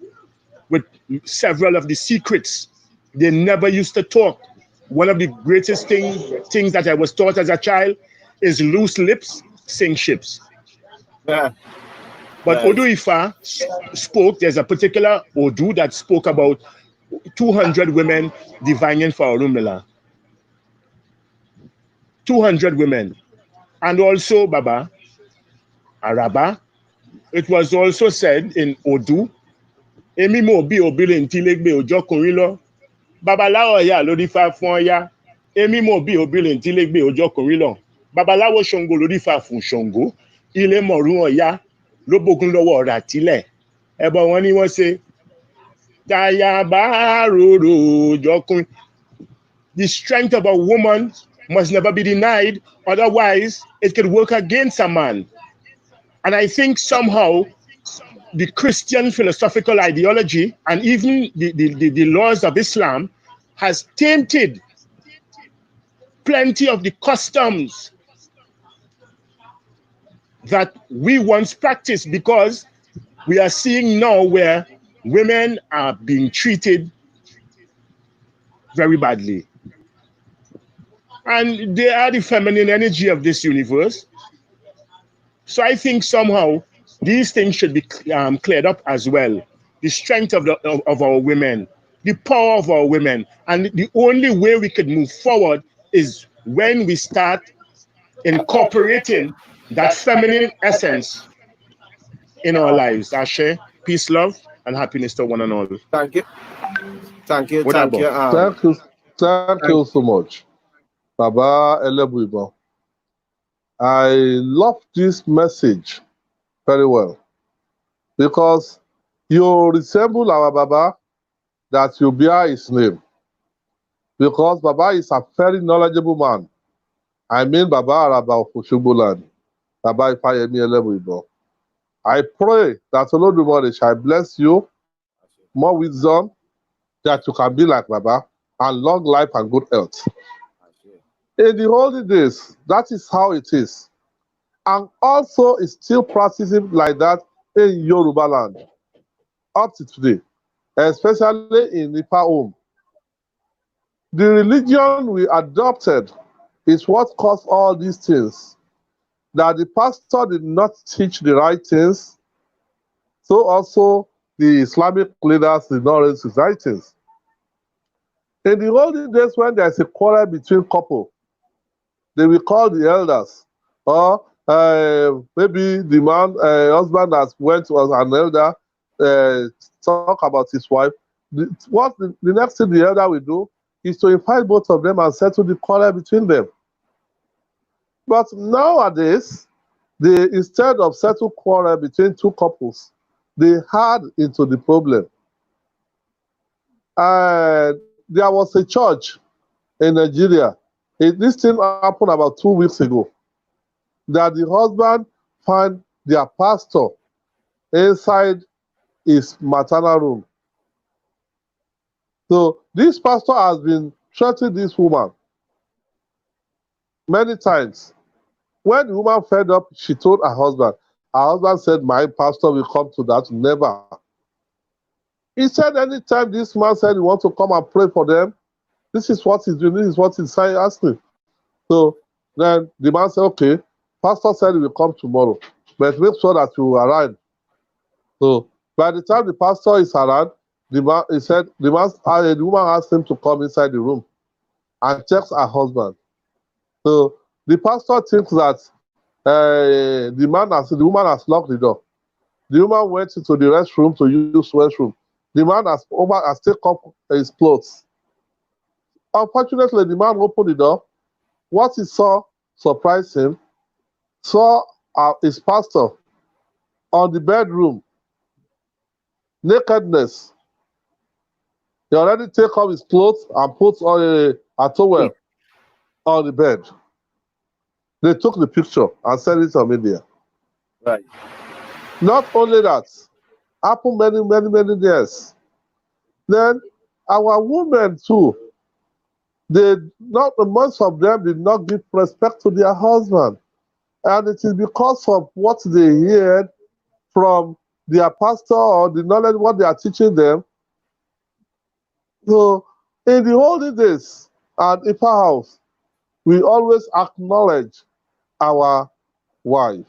with several of the secrets. They never used to talk. One of the greatest things that I was taught as a child is loose lips sink ships. Yeah. But Yes. Odu Ifa spoke, there's a particular Odu that spoke about 200 women divining for Orunmila. 200 women. And also, Baba, Araba, it was also said in Odu, Emi mo bi obile ntilegbe ojo kunrin lo. Babalawo ya lórí fa fún ọya. Emi mo bi obile ntilegbe ojo kunrin lo. Babalawo Ṣàngó lórí fa fún Ṣàngó. Ilé mọ̀rún ọya ló bógun lọ́wọ́ rà tílẹ̀. Ẹbọ wọn ni wọ́n ṣe. Táyà bá rorò jọkùn. The strength of a woman must never be denied, otherwise it could work against a man. And I think somehow the Christian philosophical ideology and even the laws of Islam has tainted plenty of the customs that we once practiced, because we are seeing now where women are being treated very badly. And they are the feminine energy of this universe. So I think somehow these things should be cleared up as well. The strength of our women, the power of our women. And the only way we could move forward is when we start incorporating that feminine essence in our lives. Ashe, peace, love, and happiness to one and all. Thank you. Thank you. What Thank you. Thank you so much, Baba Elebuibo. I love this message very well, because you resemble our Baba that you bear his name. Because Baba is a very knowledgeable man. I mean Baba Araba Ifakolade, Baba Ifayemi Elebuibo. I pray that Olodumare shall bless you, more wisdom, that you can be like Baba, and long life and good health. In the holy days, that is how it is. And also it's still practicing like that in Yoruba land up to today, especially in Nipa home. The religion we adopted is what caused all these things. That the pastor did not teach the right things, so also the Islamic leaders did not raise the right things. In the olden days, when there's a quarrel between couple, they will call the elders, or maybe the man, husband that went to an elder, talk about his wife. The next thing the elder will do is to invite both of them and settle the quarrel between them. But nowadays, instead of settle quarrel between two couples, they add into the problem. There was a church in Nigeria. This thing happened about 2 weeks ago. That the husband found their pastor inside his maternal room. So this pastor has been threatening this woman many times. When the woman fed up, she told her husband. Her husband said, my pastor will come to that. Never. He said, anytime this man said he wants to come and pray for them, this is what he's doing, this is what he's asking. So then the man said, okay, pastor said he will come tomorrow, but make sure that you arrive. So by the time the pastor is around, the woman asked him to come inside the room and checks her husband. So the pastor thinks that the woman has locked the door. The woman went into the restroom to use restroom. The man has taken off his clothes. Unfortunately, the man opened the door. What he saw surprised him. Saw his pastor on the bedroom, nakedness. He already take off his clothes and put on a towel on the bed. They took the picture and sent it to media. Right. Not only that, happened many years. Then our women too, most of them did not give respect to their husband. And it is because of what they heard from their pastor or the knowledge what they are teaching them. So in the olden days at Ifa House, we always acknowledge our wife.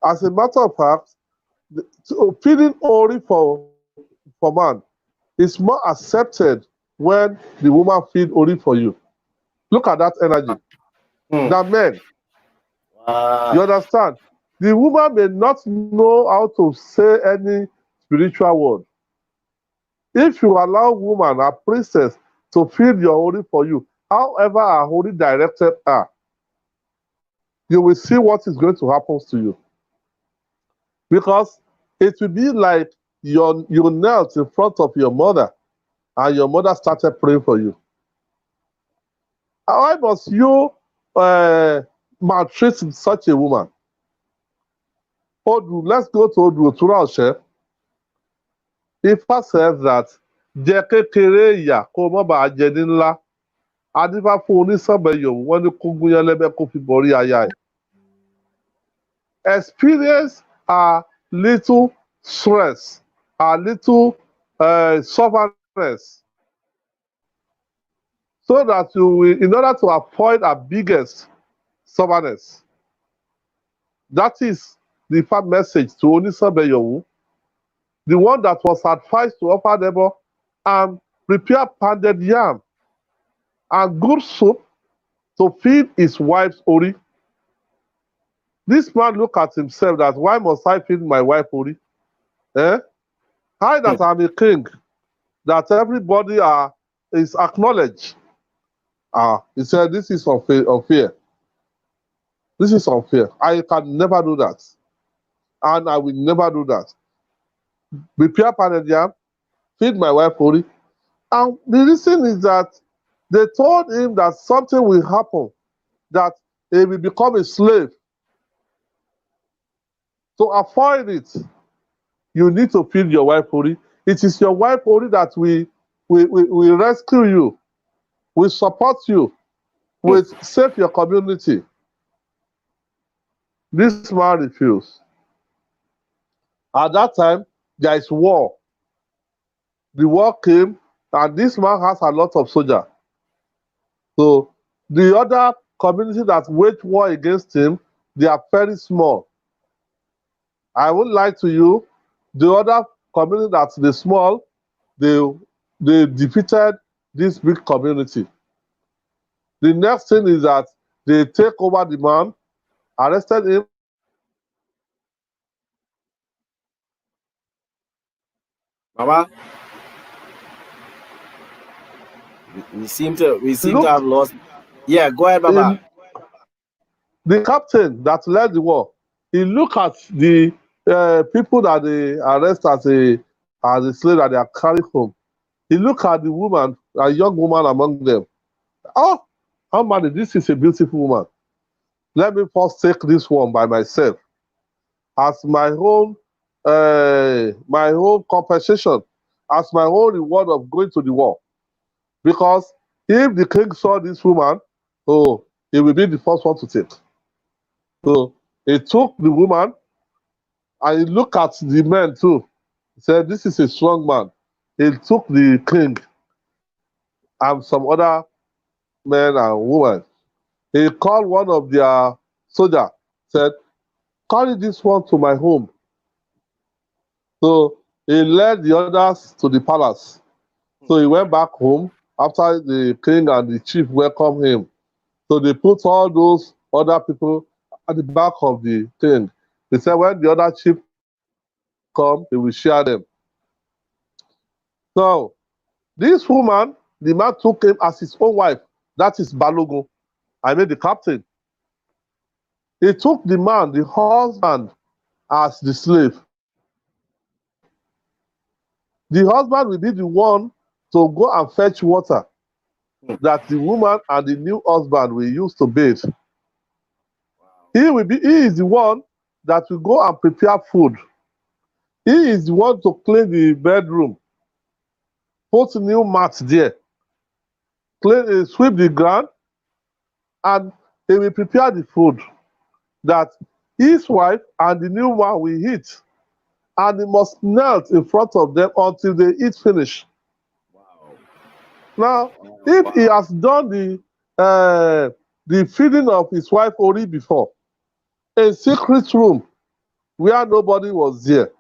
As a matter of fact, feeding ori for man is more accepted when the woman feed ori for you. Look at that energy. Now, men, you understand? The woman may not know how to say any spiritual word. If you allow woman, a princess, to feed your ori for you, however her ori directed her, you will see what is going to happen to you. Because it will be like you knelt in front of your mother and your mother started praying for you. Why must you maltreat such a woman? Odu, let's go to Odu Turashe. Ifa says that jẹ kékeré ìyà kó má bàa jẹ ní ńlá. Adífá fún onísànbẹ̀yọ̀ wọ́n ní kó gúnyán lẹ́bẹ̀ kó fi borí aya ẹ̀. Experience a little stress, a little stubbornness, so that you will, in order to avoid our biggest stubbornness. That is the first message to Onisabeyowu, the one that was advised to offer them and prepare pounded yam and good soup to feed his wife's ori. This man look at himself that, why must I feed my wife ori? I that I'm a king, that everybody is acknowledged. He said, this is unfair. This is unfair. I can never do that. And I will never do that. Prepare pounded yam, feed my wife ori. And the reason is that they told him that something will happen, that he will become a slave. To avoid it, you need to feed your wife ori. It is your wife ori that will rescue you, will support you, will save your community. This man refused. At that time, there is war. The war came, and this man has a lot of soldiers. So the other community that waged war against him, they are very small. I would lie to you, the other community that's the small, they defeated this big community. The next thing is that they take over the man, arrested him. Baba, we seem to have lost. Yeah, go ahead, Baba. The captain that led the war, he looked at the people that they arrest as a slave that they are carrying home. He looked at the woman, a young woman among them. Oh, how many? This is a beautiful woman. Let me first take this one by myself as my own compensation, as my own reward of going to the war. Because if the king saw this woman, he will be the first one to take. So he took the woman and he looked at the men too. He said, this is a strong man. He took the king and some other men and women. He called one of their soldiers, said, carry this one to my home. So he led the others to the palace. So he went back home after the king and the chief welcomed him. So they put all those other people at the back of the king. They said when the other chief come, they will share them. So this woman, the man took him as his own wife. That is Balogun. I mean the captain. He took the man, the husband, as the slave. The husband will be the one to go and fetch water that the woman and the new husband will use to bathe. He is the one that will go and prepare food. He is the one to clean the bedroom, put new mats there, sweep the ground, and he will prepare the food that his wife and the new one will eat. And he must melt in front of them until they eat finish. Now, if he has done the feeding of his wife Ori before, a secret room where nobody was there,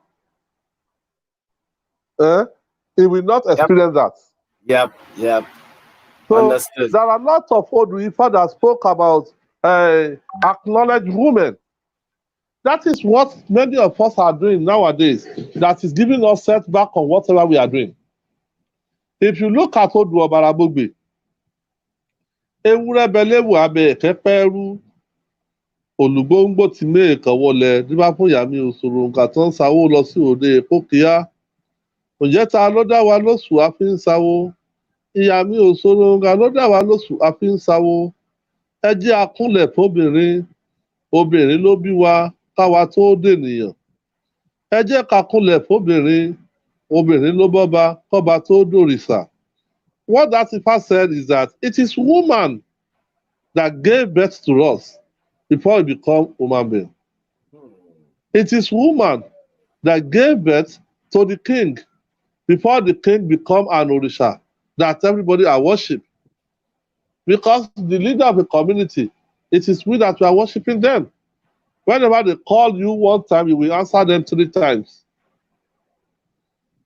he will not experience that. Yep. So Understood. there are lots of Oduifa that spoke about acknowledged women. That is what many of us are doing nowadays. That is giving us setback on whatever we are doing. If you look at Odu Obarabogbe, ewúrẹ́ bẹlẹ́wù abẹ ẹ̀kẹ́pẹ́rú olùgbòǹgbò tí mẹ́ẹ̀kan wọlé nígbà fún ìyá mi òṣòro nǹkan tó ń sáwó lọ sí òde èkó kíá ǹjẹ́ ta ló dá wa lóṣù a fi ń sáwó ìyá mi òṣòro nǹkan ló dá wa lóṣù a fi ń sáwó ẹ jẹ́ akúnlẹ̀ fóbìnrin obìnrin ló bí wa káwa tó dènìyàn ẹ jẹ́ ká kúnlẹ̀ fóbìnrin obìnrin ló bọ́ba kọ́ba tó dòrìṣà. What that Ifa said is that it is woman that gave birth to us before we become human being. It is woman that gave birth to the king before the king become an Orisha that everybody are worship. Because the leader of the community, it is we that we are worshiping them. Whenever they call you one time, you will answer them 3 times.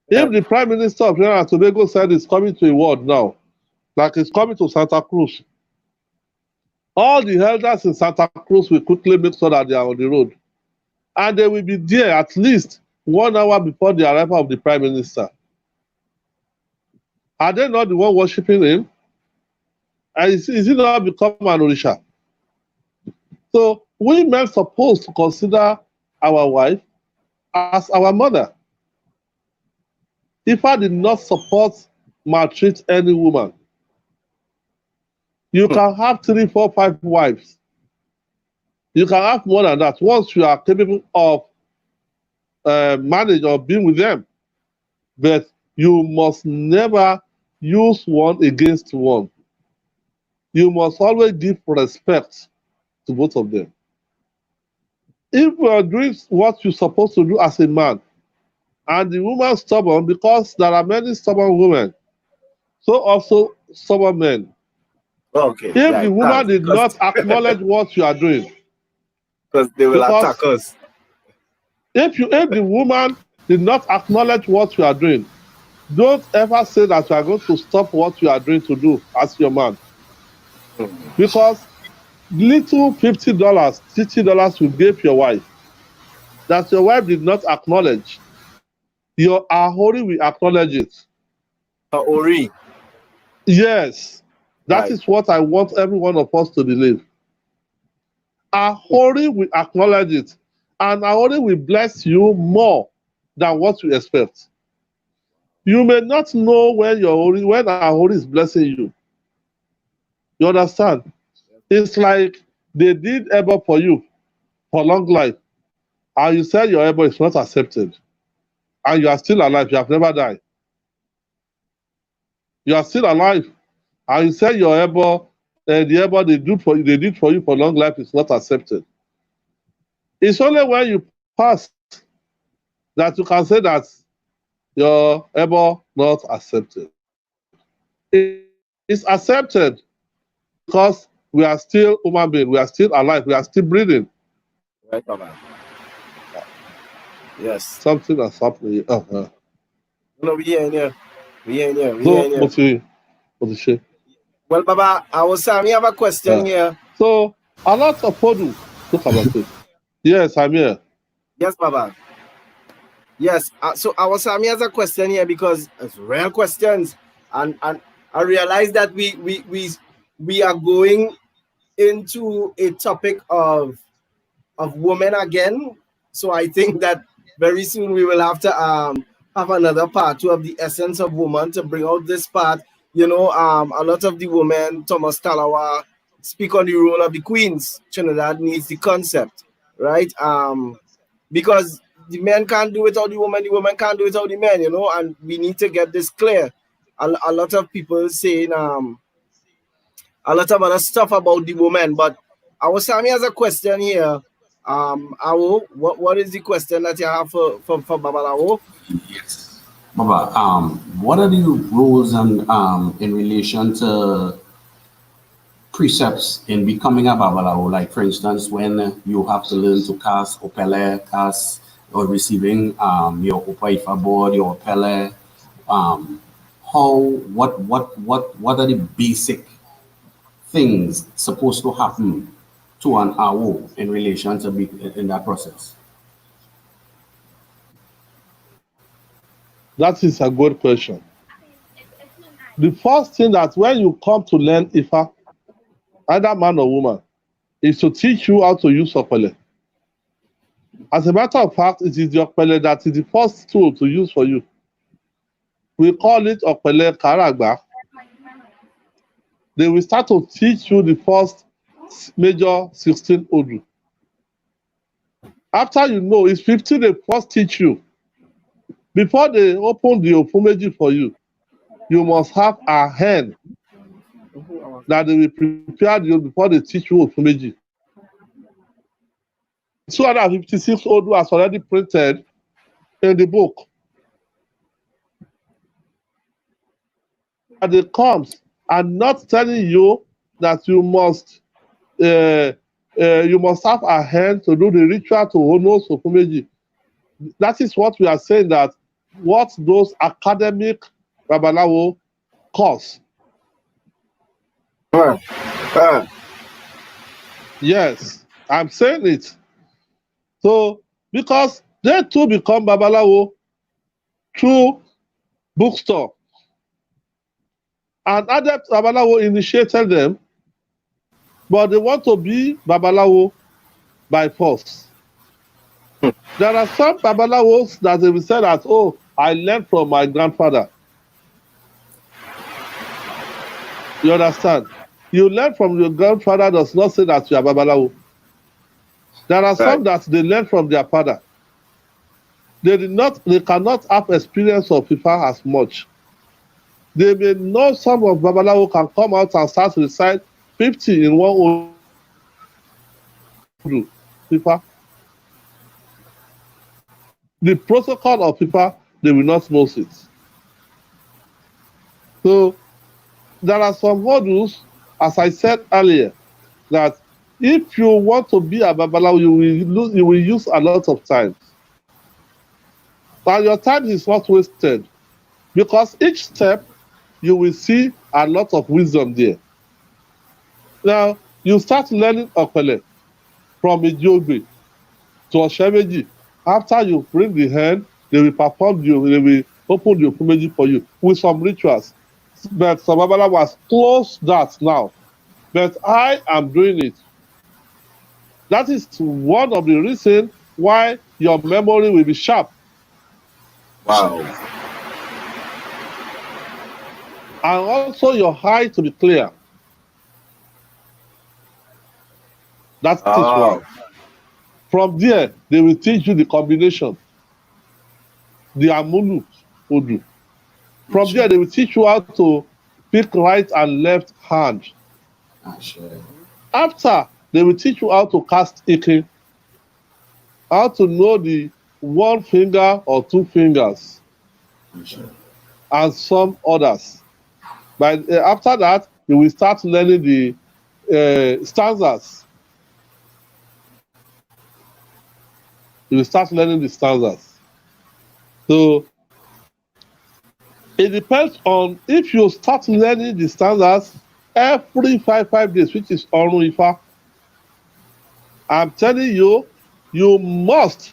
If the Prime Minister of Trinidad and Tobago said he's coming to a ward now, like he's coming to Santa Cruz, all the elders in Santa Cruz will quickly make sure that they are on the road. And they will be there at least 1 hour before the arrival of the Prime Minister. Are they not the one worshiping him? And is he not become an Orisha? So we men supposed to consider our wife as our mother. Ifa did not support maltreat any woman. You can have 3, 4, 5 wives. You can have more than that once you are capable of managing or being with them. But you must never use one against one. You must always give respect to both of them. If you are doing what you're supposed to do as a man, and the woman is stubborn, because there are many stubborn women, so also stubborn men. Okay. If the woman did not acknowledge what you are doing, because they will attack us. If the woman did not acknowledge what you are doing, don't ever say that you are going to stop what you are doing to do as your man. Because little $50, $60 you gave your wife, that your wife did not acknowledge, your Ahori will acknowledge it. Ahori? Yes. That is what I want every one of us to believe. Ahori will acknowledge it. And Ahori will bless you more than what you expect. You may not know when Ahori is blessing you. You understand? It's like they did Ebo for you for long life. And you said your Ebo is not accepted. And you are still alive. You have never died. You are still alive. And you said your Ebo, the Ebo they did for you for long life is not accepted. It's only when you pass that you can say that your ebo not accepted. It's accepted because we are still human beings, we are still alive, we are still breathing. Right, Baba. Yes. Something that's happening. No, we here, here. We here, we So, here. Well, Baba, I was saying, we have a question here. So, a lot of Podu talk about it. Yes, I'm here. Yes, Baba. Yes. So our Sami has a question here because it's real questions, and I realize that we are going into a topic of women again. So I think that very soon we will have to have another part two of the essence of woman to bring out this part. You know, a lot of the women, Thomas Talawa, speak on the role of the queens. Trinidad needs the concept, right? Because the men can't do it without the woman can't do it without the men, you know, and we need to get this clear. A lot of people saying a lot of other stuff about the woman, but our Sammy has a question here. Awo, what is the question that you have for Babalawo? Yes. Baba, what are the rules and in relation to precepts in becoming a babalawo? Like, for instance, when you have to learn to cast opele, cast or receiving your opaifa board, your opele, what are the basic things supposed to happen to an awo in relation to be in that process? That is a good question. The first thing that when you come to learn Ifa, either man or woman, is to teach you how to use Opele. As a matter of fact, it is the Opele that is the first tool to use for you. We call it Opele Karagba. They will start to teach you the first major 16 Odu. After you know, it's 15 they first teach you. Before they open the Ofumeji for you, you must have a hand that they will prepare you before they teach you Ofumeji. 256 Odu has already printed in the book. And it comes and not telling you that you must have a hand to do the ritual to honor Ofumeji. That is what we are saying, that what those academic Babalawo cause. Yes, I'm saying it. So, because they too become Babalawo through bookstore. And Adept Babalawo initiated them, but they want to be Babalawo by force. There are some Babalawos that they will say that, oh, I learned from my grandfather. You understand? You learn from your grandfather does not say that you are Babalawo. There are some that they learn from their father. They cannot have experience of FIFA as much. They may know some of Babalawo can come out and start to recite 50 in one Odu FIFA. The protocol of FIFA, they will not know it. So there are some Odus, as I said earlier, that if you want to be a Babalawo, you will use a lot of time. And your time is not wasted, because each step you will see a lot of wisdom there. Now, you start learning Opele from Ijogbe to Oshemeji. After you bring the hand, they will perform they will open the Ofumeji for you with some rituals. But some Babalawo has closed that now. But I am doing it. That is one of the reasons why your memory will be sharp. Wow. And also your eye to be clear. That is why. From there, they will teach you the combination, the Amulu Odu. From there, they will teach you how to pick right and left hand. After, they will teach you how to cast Ike. how to know the 1 finger or 2 fingers, and some others. But after that, you will start learning the stanzas. You will start learning the stanzas. So it depends on if you start learning the stanzas every 5 days, which is Orun Ifa. I'm telling you, you must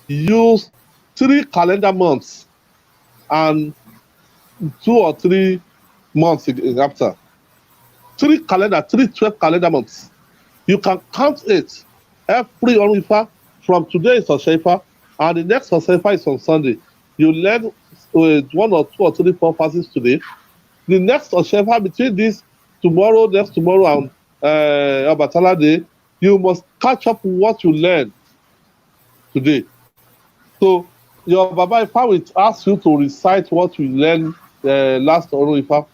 use 3 calendar months and 2 or 3 months after. 3 12 calendar months. You can count it every Orun Ifa. From today is Oseifa, and the next Oseifa is on Sunday. You learn 1 or 2 or 3 4 verses today. The next Oseifa, between this tomorrow, next tomorrow, and Obatala Day, you must catch up what you learned today. So your Baba Ifa will ask you to recite what you learned last Orun Ifa.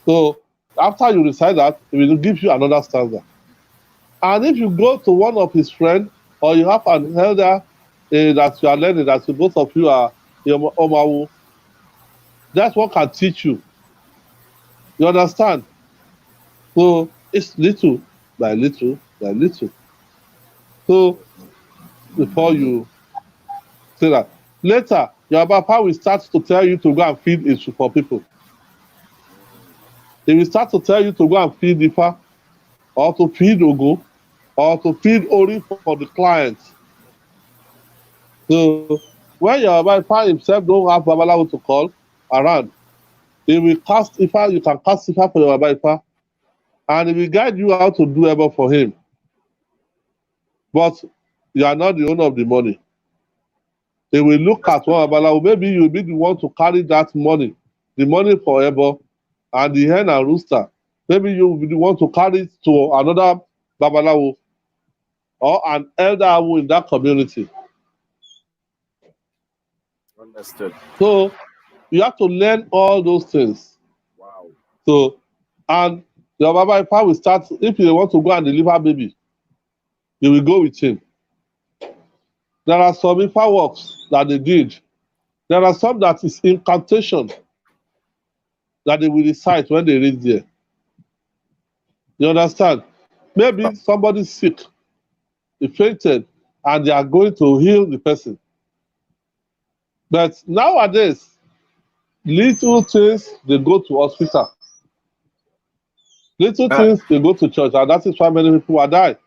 So after you recite that, he will give you another stanza. And if you go to one of his friends, or you have an elder that you are learning, that both of you are Omawu, that's what can teach you. You understand? So it's little by little by little. So before you say that, later your Baba will start to tell you to go and feed issue for people. He will start to tell you to go and feed Ifa, or to feed Ogo, or to feed Ori for the clients. So when your Baba himself don't have Babalawo to call around, he will cast Ifa, you can cast Ifa for your Baba Ifa, and he will guide you how to do ever for him. But you are not the owner of the money. He will look at one Babalawo, maybe you will be the one to carry that money, the money for Ebo, and the hen and rooster. Maybe you will be the one to carry it to another Babalawo, or an elder in that community. Understood. So you have to learn all those things. Wow. So, and your Baba Ifa will start, if you want to go and deliver baby, you will go with him. There are some Ifa works that they did. There are some that is incantation that they will recite when they reach there. You understand? Maybe somebody's sick, he fainted, and they are going to heal the person. But nowadays, little things, they go to hospital. Little things, they go to church, and that is why many people are dying.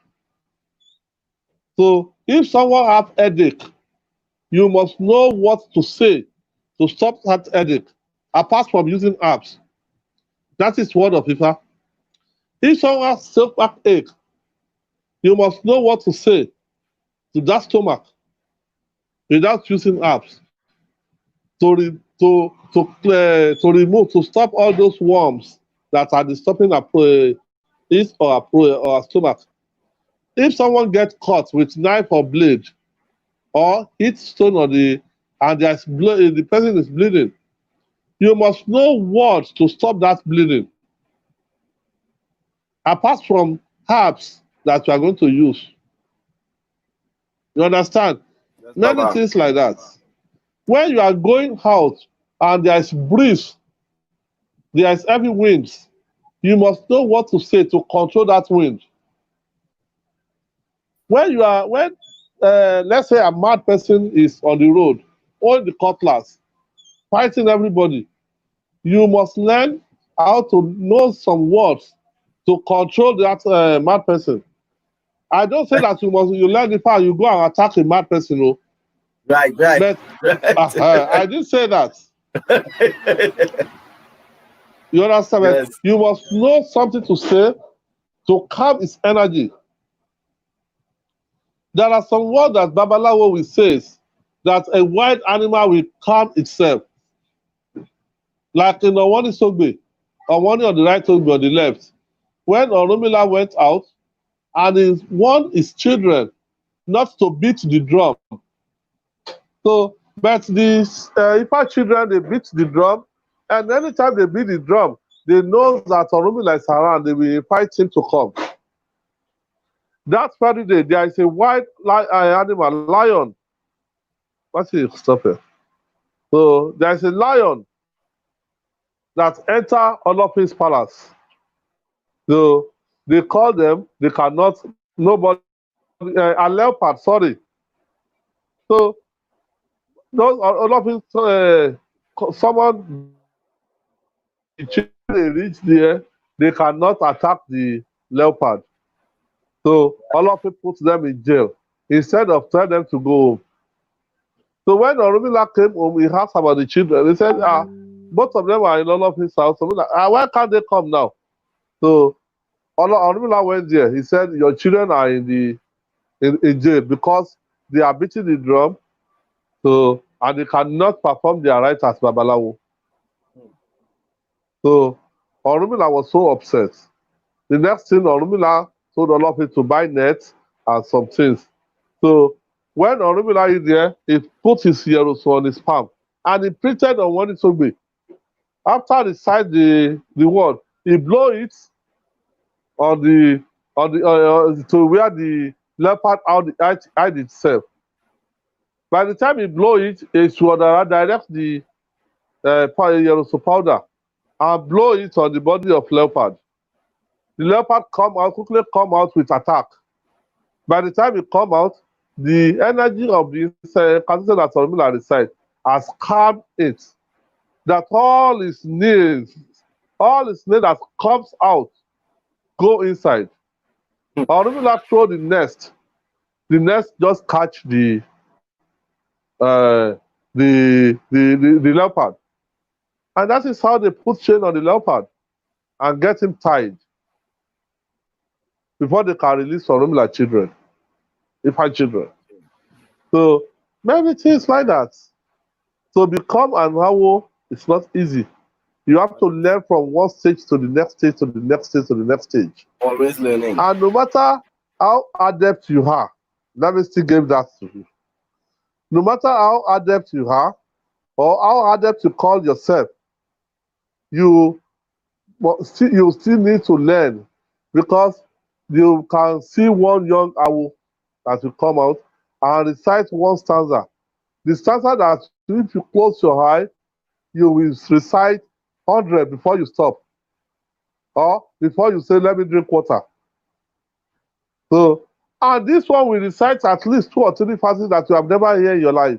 So if someone has headache, you must know what to say to stop that headache, apart from using herbs. That is word of Ifa. If someone has stomach ache, you must know what to say to that stomach without using herbs to remove, to stop all those worms that are disturbing his or our stomach. If someone gets caught with knife or blade, or hit stone on and there's blood, the person is bleeding, you must know words to stop that bleeding. Apart from herbs that you are going to use. You understand? Yes, Many Baba. things like that. When you are going out and there is breeze, there is heavy winds, you must know what to say to control that wind. When let's say a mad person is on the road, holding the cutlass, fighting everybody, you must learn how to know some words to control that mad person. I don't say that you learn the power, you go and attack a mad person, no. Right. But I didn't say that. You understand? Yes. You must know something to say to calm his energy. There are some words that Babalawo will say that a wild animal will calm itself. Like in Owoni Sogbe, Owoni on the right, Sogbe on the left. When Orunmila went out and he warned his children not to beat the drum. So, but the Ifa children, they beat the drum, and anytime they beat the drum, they know that Orunmila is around, they will invite him to come. That very day, there is a white animal, lion. What's it? Stop it. So there is a lion that enter Olofins palace. So they call them, they cannot, nobody, a leopard, sorry. So those Olofins, someone, the children they reach there, they cannot attack the leopard. So Olofin puts them in jail instead of telling them to go home. So when Orumila came home, he asked about the children. He said, both of them are in Olofin's house. So like, why can't they come now? So Orumila went there. He said, your children are in jail because they are beating the drum, so and they cannot perform their rites as Babalawo. So Orumila was so upset. The next thing, Orumila told Olofin to buy nets and some things. So when Orumila is there, he put his yeroso on his palm and he printed on one Isogbe. After he signed the word, he blow it on the to where the leopard hide itself. By the time he blow it, he should direct the yeroso powder and blow it on the body of leopard. The leopard quickly come out with attack. By the time it come out, the energy of the cancer that Orumila reside has calmed it. That all his nails that comes out go inside. Orumila throw the nest just catch the leopard, and that is how they put chain on the leopard and get him tied before they can release Orumila children, Ifa children. So many things like that. To become an Awo, it's not easy. You have to learn from one stage to the next stage to the next stage to the next stage. Always learning. And no matter how adept you are, let me still give that to you. No matter how adept you are, or how adept you call yourself, you still need to learn, because you can see one young Awo that will come out and recite one stanza. The stanza that if you close your eye, you will recite 100 before you stop, or before you say, let me drink water. So, and this one will recite at least 2 or 3 verses that you have never heard in your life.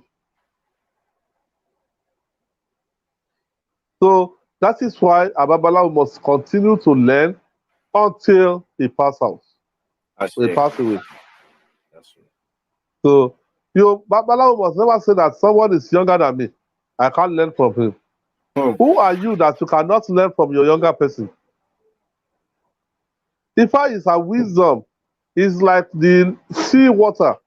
So that is why a Babalawo must continue to learn until he pass out. He pass away. So Babalawo must never say that someone is younger than me, I can't learn from him. Who are you that you cannot learn from your younger person? Ifa is a wisdom. It's like the sea water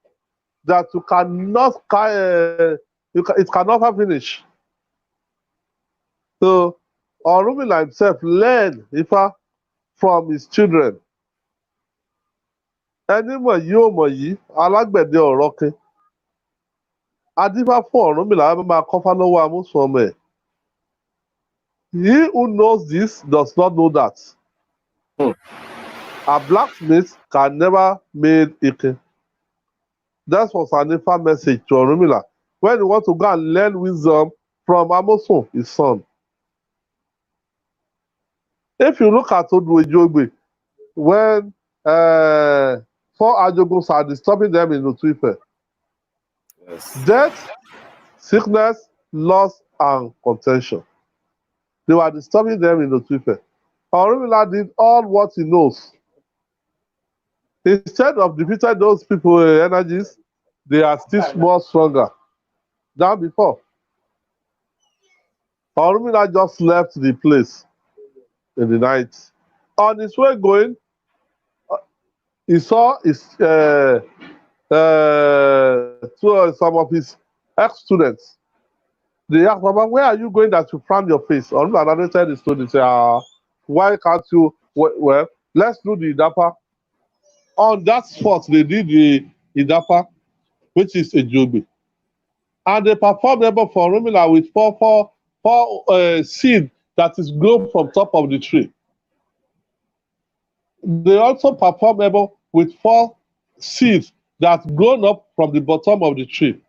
that you cannot it can never finish. So Orumila himself learned Ifa from his children. Ẹni mọ̀ yìí ò mọ̀ yìí, alágbẹ̀dẹ ọ̀rọ̀ kin. Adífá fún Ọ̀rúnmìlà máa kọ́fá lọ́wọ́ amúsùn ọmọ ẹ̀. He who knows this does not know that. A blacksmith can never make Ike. That was an Ifa message to Orunmila when he want to go and learn wisdom from Amosun, his son. If you look at Oduejogbe, when 4 Ajoguns are disturbing them in Otuife, death, sickness, loss, and contention. They were disturbing them in Otuife. Orunmila did all what he knows. Instead of defeating those people energies, they are still more stronger than before. Orunmila just left the place in the night. On his way going, he saw some of his ex-students. They asked, Baba, where are you going that you frown your face? Orunmila narrated the story. He said, why can't you? Well, let's do the Idapa. On that spot, they did the Idapa, which is a Jobi. And they performed Ebo for Orunmila with four seed that is grown from top of the tree. They also performed Ebo with 4 seeds that grown up from the bottom of the tree.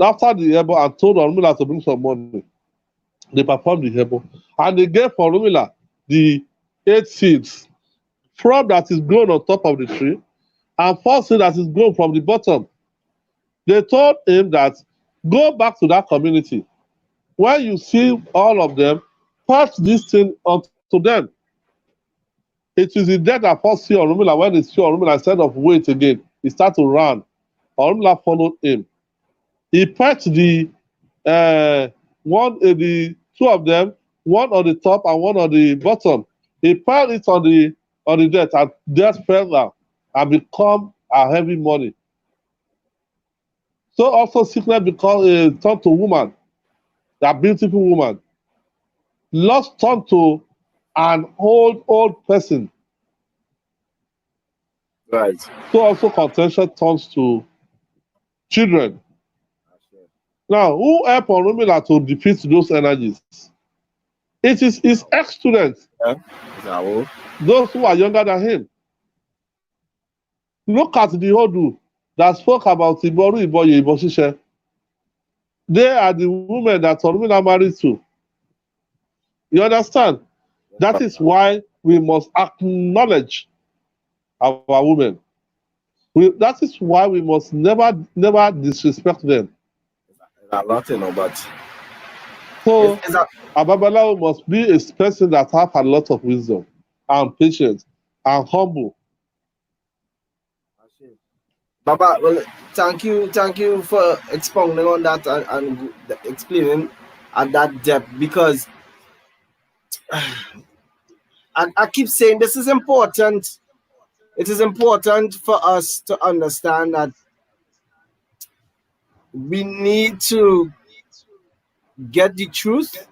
After the Ebo and told Orunmila to bring some money, they performed the Ebo. And they gave Orunmila the 8 seeds from that is grown on top of the tree and 4 seeds that is grown from the bottom. They told him that go back to that community. When you see all of them, pass this thing onto them. It is the dead that first see Orunmila. When he see Orunmila, instead of wait again, he start to run. Orunmila followed him. He perched the the 2 of them, one on the top and one on the bottom. He piled it on the death, and death fell down and become a heavy money. So also sickness become turned to woman, that beautiful woman. Loss turned to an old person. Right. So also contention turns to children. Now, who helped Orunmila to defeat those energies? It is his ex-students, Yeah. those who are younger than him. Look at the Odu that spoke about Iboru, Iboye, Iboshishe. They are the women that Orunmila married to. You understand? That is why we must acknowledge our women. That is why we must never disrespect them. A lot, but So, it's a a Babalawo must be a person that have a lot of wisdom and patience and humble. Baba, well, thank you for expounding on that and explaining at that depth, because I keep saying this is important. It is important for us to understand that we need to get the truth.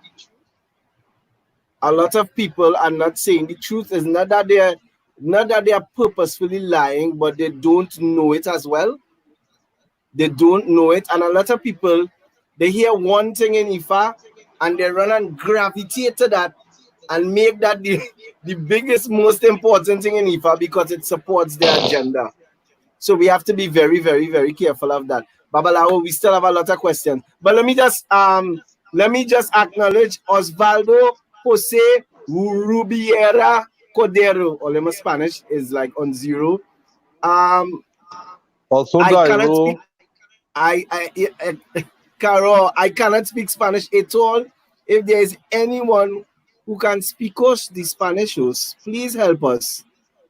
A lot of people are not saying the truth. Is not that they are purposefully lying, but they don't know it as well. They don't know it, and a lot of people, they hear one thing in Ifa and they run and gravitate to that and make that the biggest, most important thing in Ifa because it supports their agenda. So we have to be very, very, very careful of that. Babalawo, we still have a lot of questions, but let me just acknowledge Osvaldo Jose Rubiera Cordero, or my Spanish is like on 0. Also, I cannot speak. Carol, I cannot speak Spanish at all. If there is anyone who can speak us the Spanish, please help us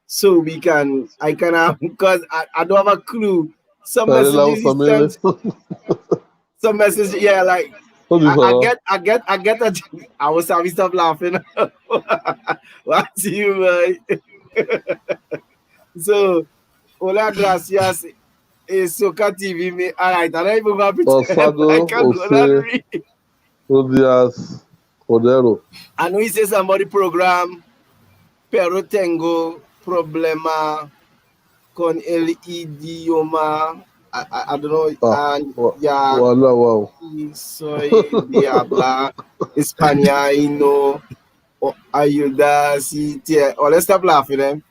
so we can. I can have, because I don't have a clue. Some messages he sent. Some messages, yeah, like I get a. I was having stop laughing. What's you, So, hola, gracias. Is SOCA TV me. All right, I don't even want to Osvaldo I can't go and read. Odias Cordero. I know he says somebody program, pero tengo problema con el idioma. I don't know. And yeah, Wow. soy de habla español y no ayuda si te. Oh, let's stop laughing, eh?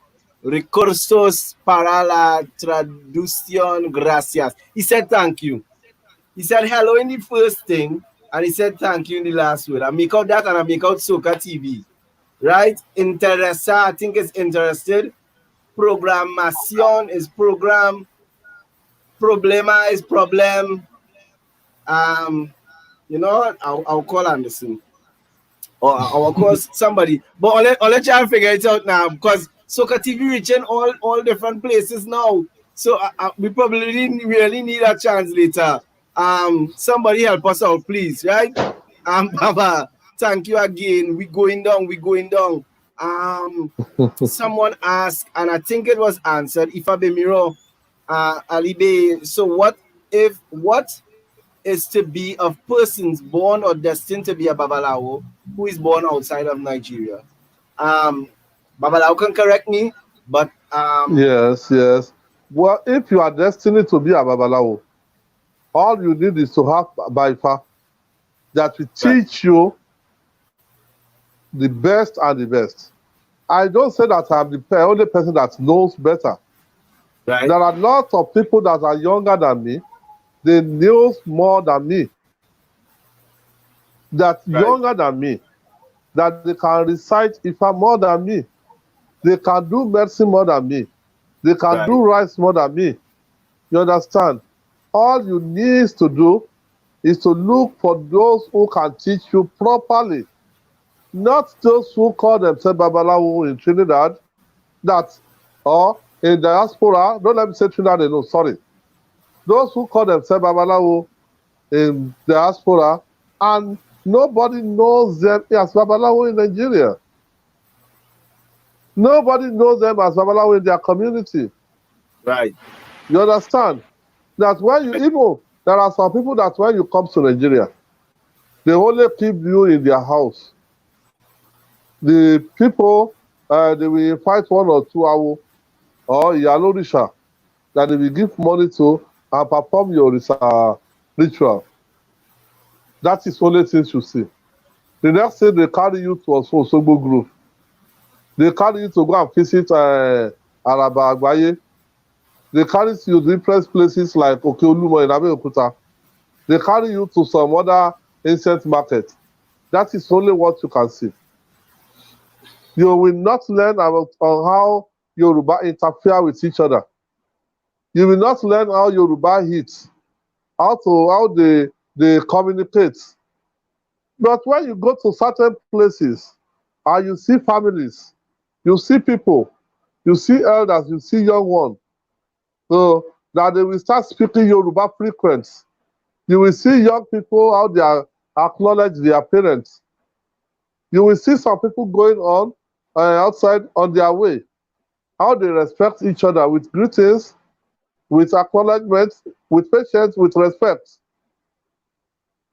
Recursos para la traducción, gracias. He said thank you. He said hello in the first thing, and he said thank you in the last word. I make out that, and I make out SOCA TV. Right? Interesa, I think it's interested. Programación is program. Problema is problem. You know what? I'll call Anderson. Or I'll call somebody. But I'll let you figure it out now, because SOCA TV reaching all different places now. So we probably really need a translator. Somebody help us out, please, right? Baba, thank you again. We going down. Someone asked, and I think it was answered, Ifa Bemiro, Alibe. So what is to be of persons born or destined to be a Babalawo who is born outside of Nigeria? Babalawo can correct me, but Yes. Well, if you are destined to be a Babalawo, all you need is to have Baifa that will teach you the best and the best. I don't say that I'm the only person that knows better. Right. There are lots of people that are younger than me. They know more than me. That Right. younger than me. That they can recite Ifa more than me. They can do medicine more than me. They can Right. do rice more than me. You understand? All you need to do is to look for those who can teach you properly. Not those who call themselves Babalawo in Trinidad, that or in diaspora. Don't let me say Trinidad alone, sorry. Those who call themselves Babalawo in diaspora, and nobody knows them as Babalawo in Nigeria. Nobody knows them as Babalawo in their community. Right. You understand? That when you even, there are some people that when you come to Nigeria, they only keep you in their house. The people, they will invite one or two awo or Yalorisha that they will give money to and perform your ritual. That is only things you see. The next thing they carry you to Osogbo Grove. They carry you to go and visit Araba Ifakolade. They carry you to different places like Okeolumo in Abeokuta. They carry you to some other ancient market. That is only what you can see. You will not learn about on how Yoruba interfere with each other. You will not learn how Yoruba hits, how they communicate. But when you go to certain places and you see families, you see people, you see elders, you see young ones, so that they will start speaking Yoruba frequent. You will see young people how they acknowledge their parents. You will see some people going on outside on their way, how they respect each other with greetings, with acknowledgement, with patience, with respect.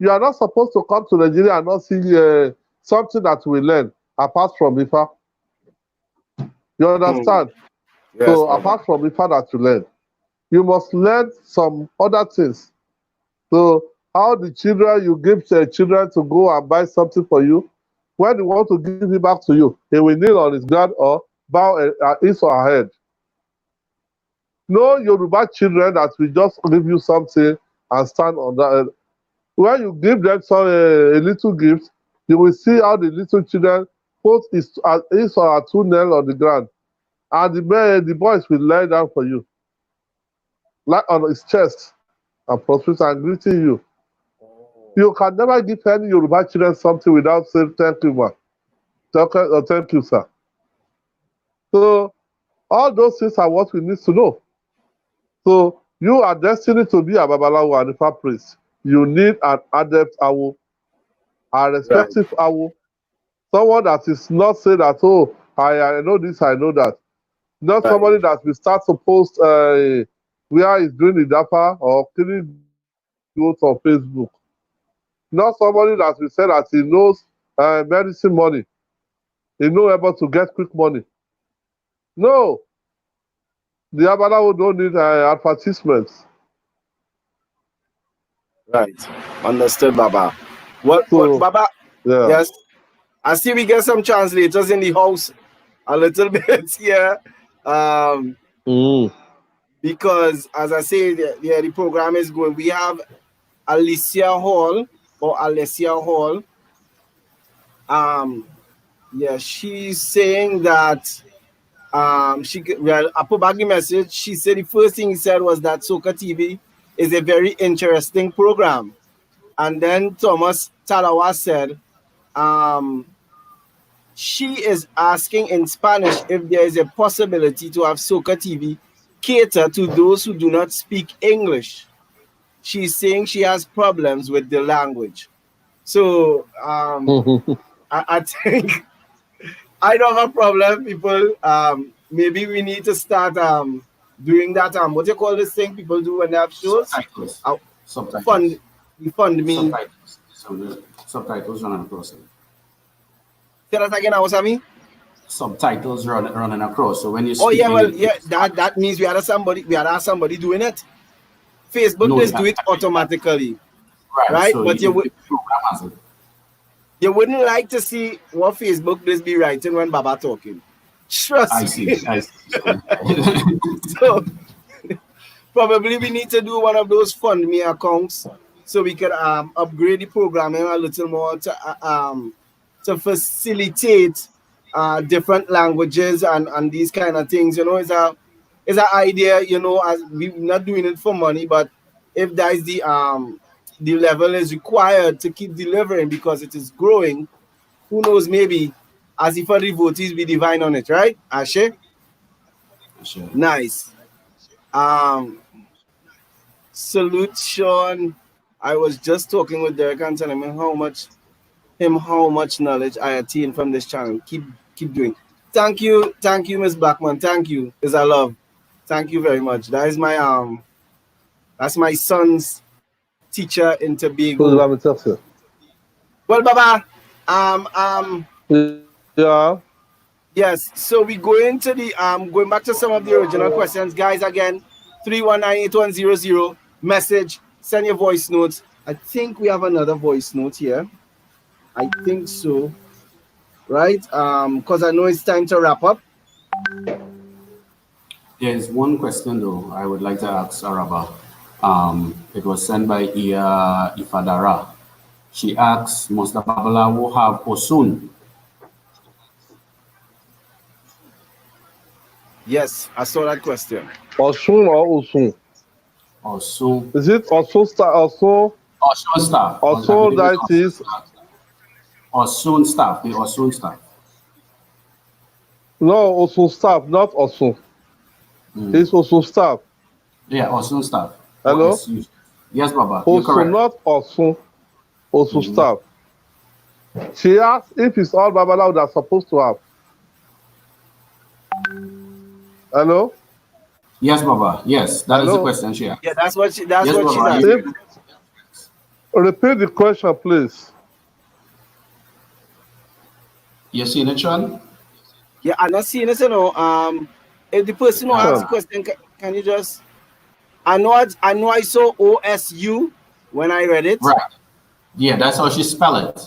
You are not supposed to come to Nigeria and not see something that we learn apart from Ifa. You understand? Yes, So Baba. apart from Ifa that you learn, you must learn some other things. So how the children, you give children to go and buy something for you, when they want to give it back to you, they will kneel on his ground or bow his or her head. No Yoruba children that will just give you something and stand on that. When you give them some a little gift, you will see how the little children put his or her two nails on the ground, and the boys will lie down for you, like on his chest, and prostrate and greeting you. You can never give any Yoruba children something without saying thank you, ma. Thank you, sir. So all those things are what we need to know. So you are destined to be a Babalawo and Ifa priest. You need an adept awo, a Right. respective awo, someone that is not saying that, oh, I know this, I know that. Not Right. somebody that will start to post where he's doing the dapper or killing goats on Facebook. Not somebody that will say that he knows medicine money. He knows able to get quick money. No, the Abalawo don't need advertisements. Right. Understood, Baba. What, So, Baba? yeah. Yes. I see we get some translators in the house a little bit here. Um, Mm. because as I say, the program is going. We have Alicia Hall or Alessia Hall. Yeah, she's saying that well, I put back the message. She said the first thing he said was that SOCA TV is a very interesting program. And then Thomas Talawa said, she is asking in Spanish if there is a possibility to have SOCA TV cater to those who do not speak English. She's saying she has problems with the language. So I think I don't have a problem, people. Maybe we need to start doing that. What do you call this thing people do when they have shows? Subtitles. Fund me. Subtitles running across. Say that again, what I mean? Subtitles running across. So when you speak, oh yeah, well yeah, that means we had somebody doing it. Facebook just do it automatically, right? So But you program as it. You wouldn't like to see what Facebook does be writing when Baba talking. Trust I me. see. So Probably we need to do one of those fund me accounts so we can upgrade the programming a little more to facilitate different languages and these kind of things. You know, it's an idea. You know, as we're not doing it for money, but if that is the level is required to keep delivering because it is growing, who knows? Maybe as if the devotees be divine on it, right? Ashe, Sure. nice. Um, Salute Sean. I was just talking with Derek and telling him how much knowledge I attain from this channel. Keep doing. Thank you, Miss Blackman. Thank you. Is I love. Thank you very much. That's my son's teacher in So Tobago. let me tell you. Well, Baba, um, Yeah. yes. So we go into the going back to some of the original questions, guys. Again, 3198100 message. Send your voice notes. I think we have another voice note here. I think so, right? Because I know it's time to wrap up. There's one question though I would like to ask Araba. It was sent by Iya Ifadara. She asks, must the Babalawo have Osun? Yes, I saw that question. Osun or Osun? Osun. Is it Osun staff? Osun staff. Osun that is. Osun staff. The Osun staff. No, Osun staff, not Osun. It's Osun staff. Yeah, Osun staff. Hello? OSU. Yes, Baba. You're Osun, correct. not Osun. Osun staff. She asked if it's all Babalawo that's supposed to have. Hello? Yes, Baba. Yes, that is the question she asked. Yeah, that's what she's Baba. asking. Repeat the question, please. You see it, Sean? Yeah, I'm not seeing this, you know. If the person who asked the question, can you just I know I saw OSU when I read it. Right. Yeah, that's how she spell it.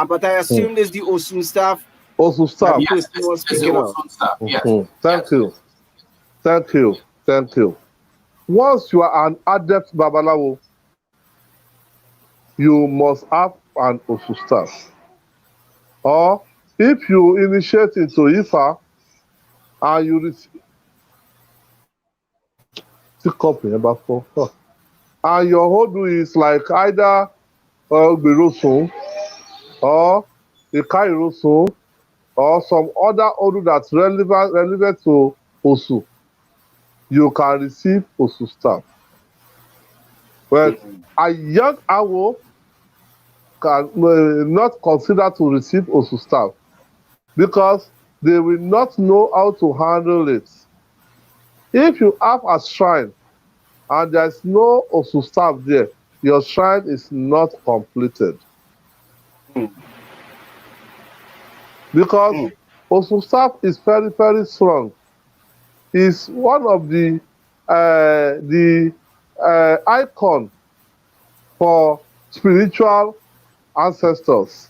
But I assumed it's the Osun staff. Osun staff. Yes, Person was speaking of. Osun staff. Yes. Thank you. Thank you. Thank you. Once you are an adept Babalawo, you must have an Osun staff. Or if you initiate into Ifa and you receive and your Hodu is like either Birosun or Ikairosun or some other Odu that's relevant to Osu, you can receive Osu staff. But a young Awo can not consider to receive Osu staff because they will not know how to handle it. If you have a shrine and there's no Osu staff there, your shrine is not completed. Because Osu staff is very, very strong. It's one of the icon for spiritual ancestors.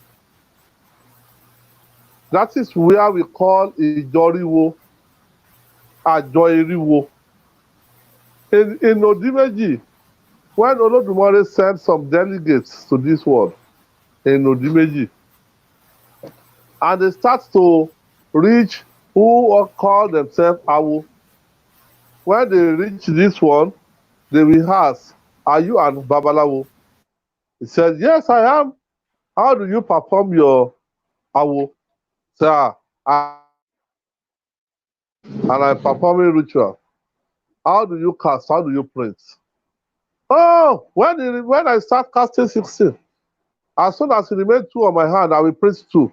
That is where we call Ijoriwo, Ajoiriwo. In Odimeji, when Olodumare sent some delegates to this world, in Odimeji, and they start to reach who call themselves Awo. When they reach this one, they will ask, are you an Babalawo? He said, yes, I am. How do you perform your Awo? Sir, and I'm performing ritual. How do you cast? How do you print? Oh, when I start casting 16, as soon as it remains 2 on my hand, I will print 2.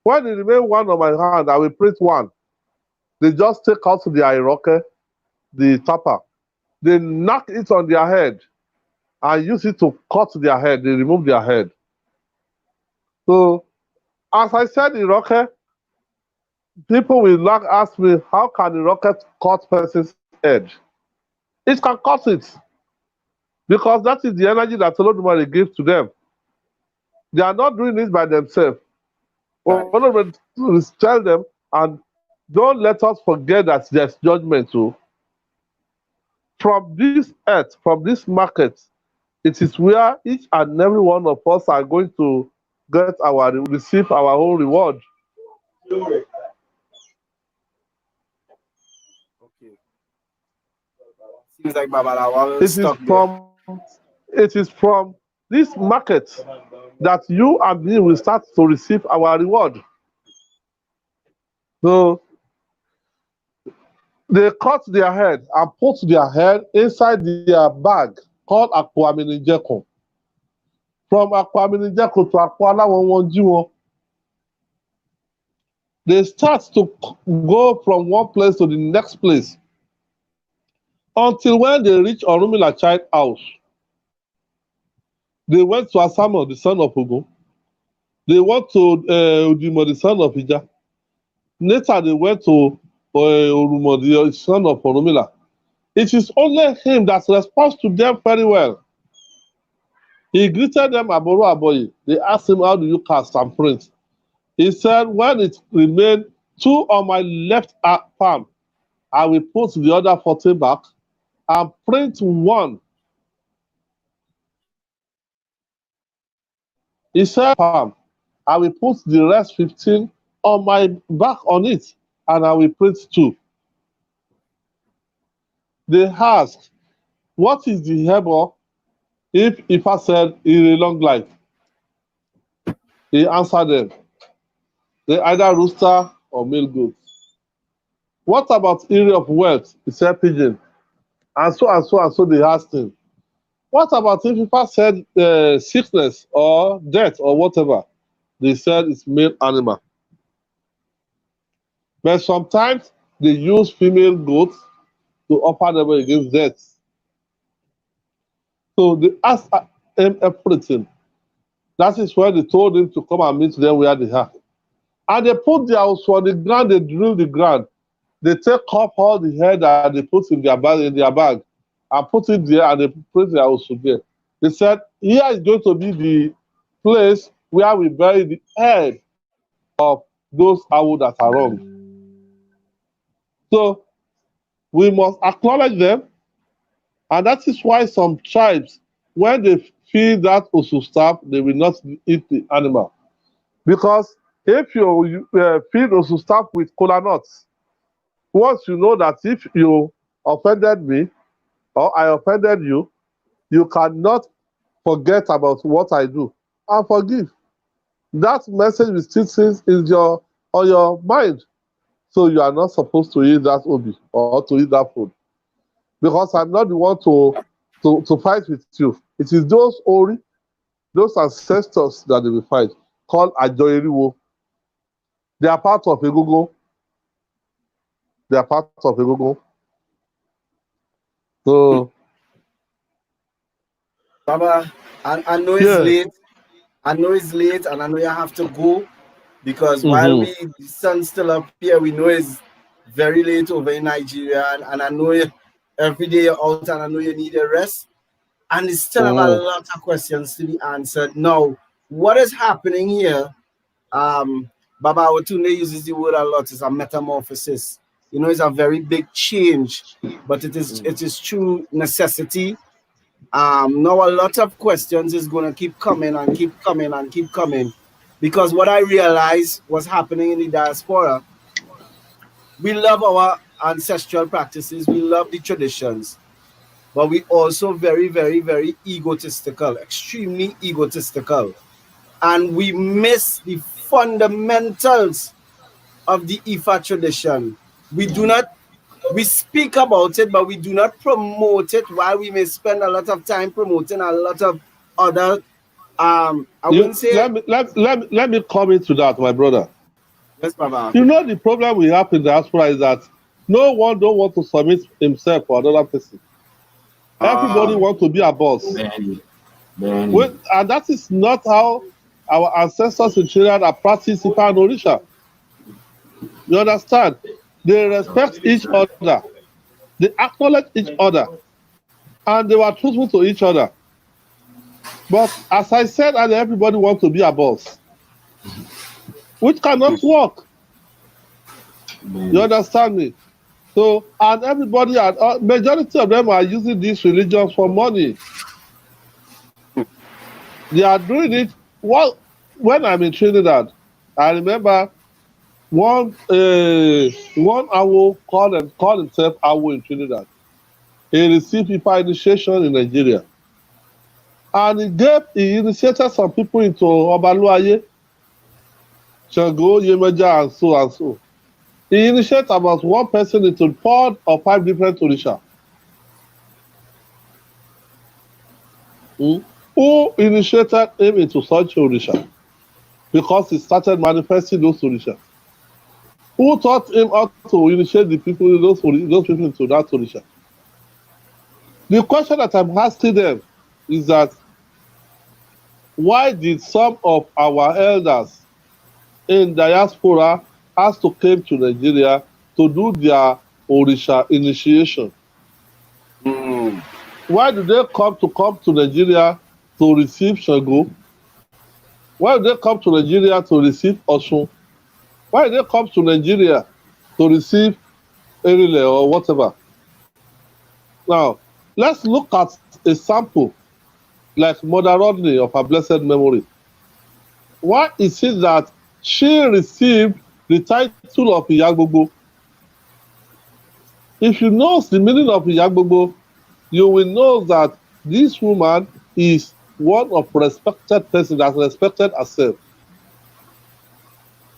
When it remains 1 on my hand, I will print 1. They just take out the iroke, the tapper. They knock it on their head and use it to cut their head. They remove their head. So, as I said, the rocket, people will not ask me, how can the rocket cut person's head? It can cut it. Because that is the energy that Olodumare gives to them. They are not doing this by themselves. Olodumare will tell them, and don't let us forget that there's judgment too. from this earth, from this market, it is where each and every one of us are going to receive our own reward. Okay. Seems like Babalawo is It is stuck there. from it is from this market that you and me will start to receive our reward. So they cut their head and put their head inside their bag called Akwaminijeko. From Akwaminijeko to Akwalawo. They start to go from one place to the next place until when they reach Orunmila child house. They went to Asamo, the son of Ogun. They went to Udimo, the son of Ija. Later, they went to Orumo, the son of Orunmila. It is only him that responds to them very well. He greeted them Aboro Aboye. They asked him, how do you cast and print? He said, when it remained 2 on my left palm, I will put the other 40 back and print 1. He said, palm, I will put the rest 15 on my back on it, and I will print 2. They asked, what is the hebel if I said in a long life? He answered them, they either rooster or male goat. What about area of wealth? He said pigeon. And so and so and so they asked him. What about if I said sickness or death or whatever? They said it's male animal. But sometimes they use female goats to offer them against death. So they asked him everything. That is why they told him to come and meet them where they are. And they put their house on the ground, they drill the ground. They take off all the hair that they put in their bag and put it there, and they put their house there. They said, here is going to be the place where we bury the head of those Awo that are wrong. So we must acknowledge them, and that is why some tribes, when they feed that Osu staff, they will not eat the animal. Because if you feed Osu staff with kola nuts, once you know that if you offended me or I offended you, you cannot forget about what I do and forgive. That message will still sit in your mind. So you are not supposed to eat that obi or to eat that food. Because I'm not the one to fight with you. It is those Ori, those ancestors that they will fight, called Ajoyeriwo. They are part of Egungun. They are part of Egungun. So, Baba, I know it's late. I know it's late, and I know you have to go because while the sun's still up here, we know it's very late over in Nigeria, and I know every day you're out, and I know you need a rest. And it's still have a lot of questions to be answered. Now, what is happening here? Baba Otunde uses the word a lot. It's a metamorphosis. You know, it's a very big change, but it is true necessity. Now a lot of questions is going to keep coming and keep coming and keep coming, because what I realized was happening in the diaspora, we love our ancestral practices, we love the traditions, but we also very, very, very egotistical, extremely egotistical, and we miss the fundamentals of the Ifa tradition. We speak about it, but we do not promote it, while we may spend a lot of time promoting a lot of other let me comment to that, my brother. Yes, Baba. You know, the problem we have in the diaspora is that no one don't want to submit himself for another person. Everybody wants to be a boss. Benny. And that is not how our ancestors in Trinidad are practicing Ifa and Orisha. You understand? They respect each other. They acknowledge each other. And they were truthful to each other. But as I said, and everybody wants to be a boss, which cannot work. You understand me? So, and everybody, majority of them are using these religions for money. They are doing it. Well, when I'm in Trinidad, I remember one Awo called himself Awo in Trinidad. He received FIFA initiation in Nigeria. And he initiated some people into Obaluaye, Shango, Yemeja, and so and so. He initiated about one person into 4 or 5 different Orisha. Who initiated him into such Orisha? Because he started manifesting those Orisha. Who taught him how to initiate those people into that Orisha? The question that I'm asking them is that why did some of our elders in diaspora has to come to Nigeria to do their Orisha initiation? Why do they come to Nigeria to receive Shango? Why do they come to Nigeria to receive Osun? Why do they come to Nigeria to receive Erile or whatever? Now, let's look at a sample like Mother Rodney of her blessed memory. Why is it that she received the title of Iyagbogbo? If you know the meaning of Iyagbogbo, you will know that this woman is one of respected person that respected herself.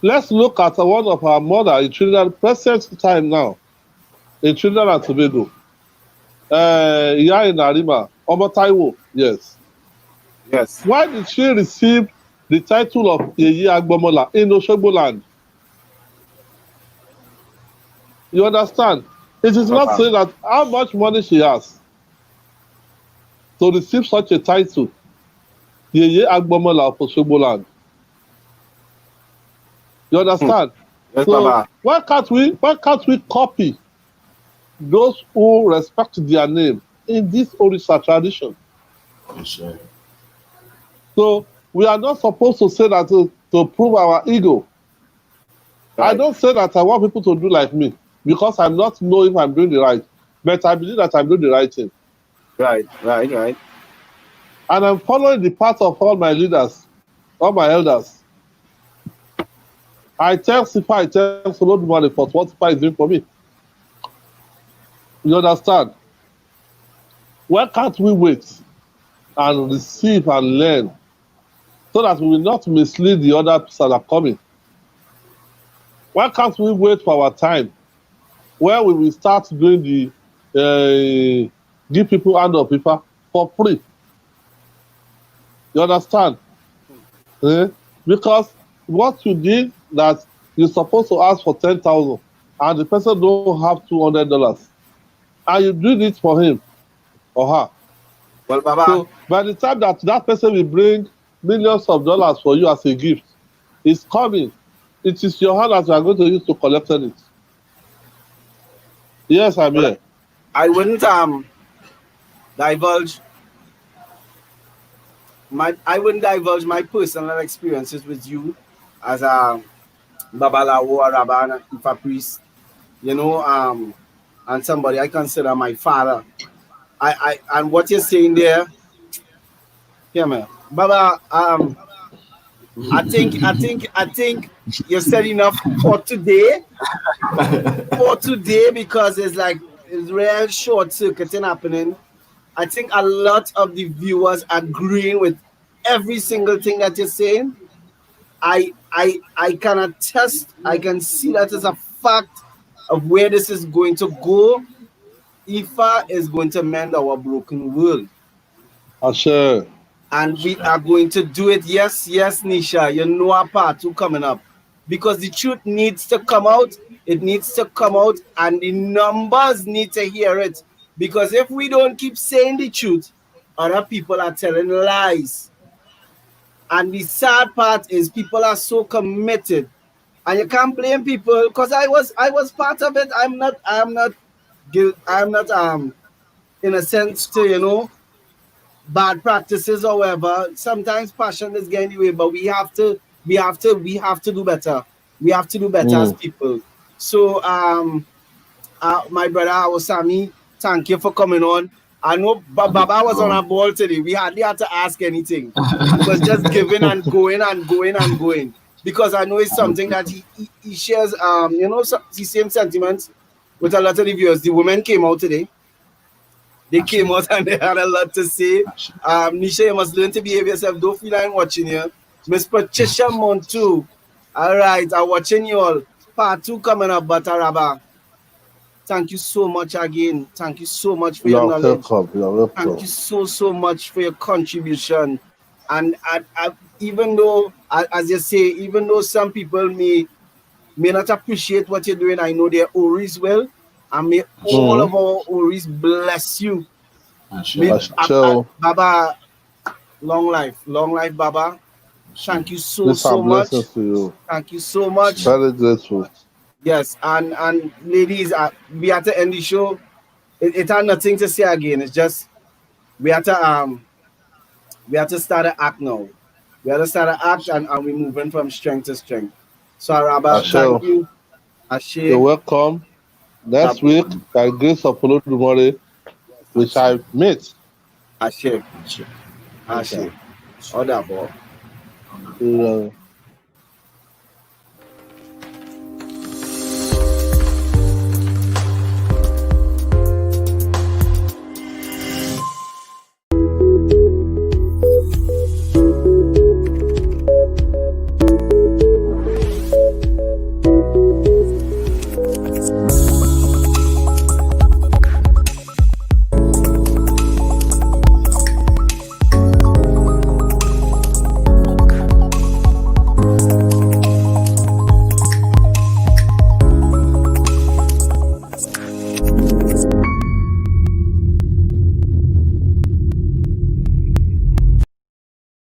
Let's look at one of our mother in Trinidad, present time now, in Trinidad and Tobago. Iya in Arima, Omo Taiwo, yes. Yes. Why did she receive the title of Yeye Agbomola in Oshogbo land? You understand? It is not saying that how much money she has to receive such a title, Yeye Agbomola of Oshogbo land. You understand? Yes, so Baba. why can't we copy those who respect their name in this Orisa tradition? Sure. So we are not supposed to say that to prove our ego. Right. I don't say that I want people to do like me because I'm not know if I'm doing the right, but I believe that I'm doing the right thing. Right. And I'm following the path of all my leaders, all my elders. I tell Sifa, I tell Solomon for what Sifa is doing for me. You understand? Why can't we wait and receive and learn so that we will not mislead the other people that are coming? Why can't we wait for our time where we will start doing the give people hand of paper for free? You understand? Because what you did that you're supposed to ask for 10,000 and the person don't have $200 and you did it for him or her. Well, Baba. So by the time that person will bring millions of dollars for you as a gift, it's coming. It is your hand that you are going to use to collect it. Yes, I'm here. I wouldn't divulge my personal experiences with you as a Babalawo, Araba Ifa priest, you know, and somebody I consider my father. I and what you're saying there, yeah, man, Baba, I think you said enough for today. Because it's real short circuiting happening. I think a lot of the viewers agreeing with every single thing that you're saying. I can attest, I can see that as a fact of where this is going to go. Ifa is going to mend our broken world. Sure. And we are going to do it. Yes, Nisha, you know our part two coming up. Because the truth needs to come out. It needs to come out and the numbers need to hear it. Because if we don't keep saying the truth, other people are telling lies. And the sad part is people are so committed. And you can't blame people because I was part of it. I'm not in a sense to, you know, bad practices or whatever. Sometimes passion is getting away, but we have to do better. We have to do better as people. So my brother Awosami, thank you for coming on. I know Baba was on a ball today. We hardly had to ask anything. It was just giving and going and going and going. Because I know it's something that he shares, the same sentiments with a lot of the viewers. The women came out today. They came out and they had a lot to say. Nisha, you must learn to behave yourself. Don't feel like watching you. Miss Patricia Montu. All right, I'm watching you all. Part 2 coming up, but Araba. Thank you so much again. Thank you so much for your knowledge. Welcome. Thank you so much for your contribution. And even though, as you say, even though some people may not appreciate what you're doing, I know their Oris will. And may all of our Oris bless you. Baba, long life, Baba. Thank you so much. To you. Thank you so much. Very grateful. Yes, and ladies, we have to end the show. It had nothing to say again. It's just we have to start an act now. We have to start an act, and we're moving from strength to strength. So Araba, thank you. Ashe. You're welcome. Next week, by grace of Olodumare, we shall meet. Ashe. Ashe. Order, boy.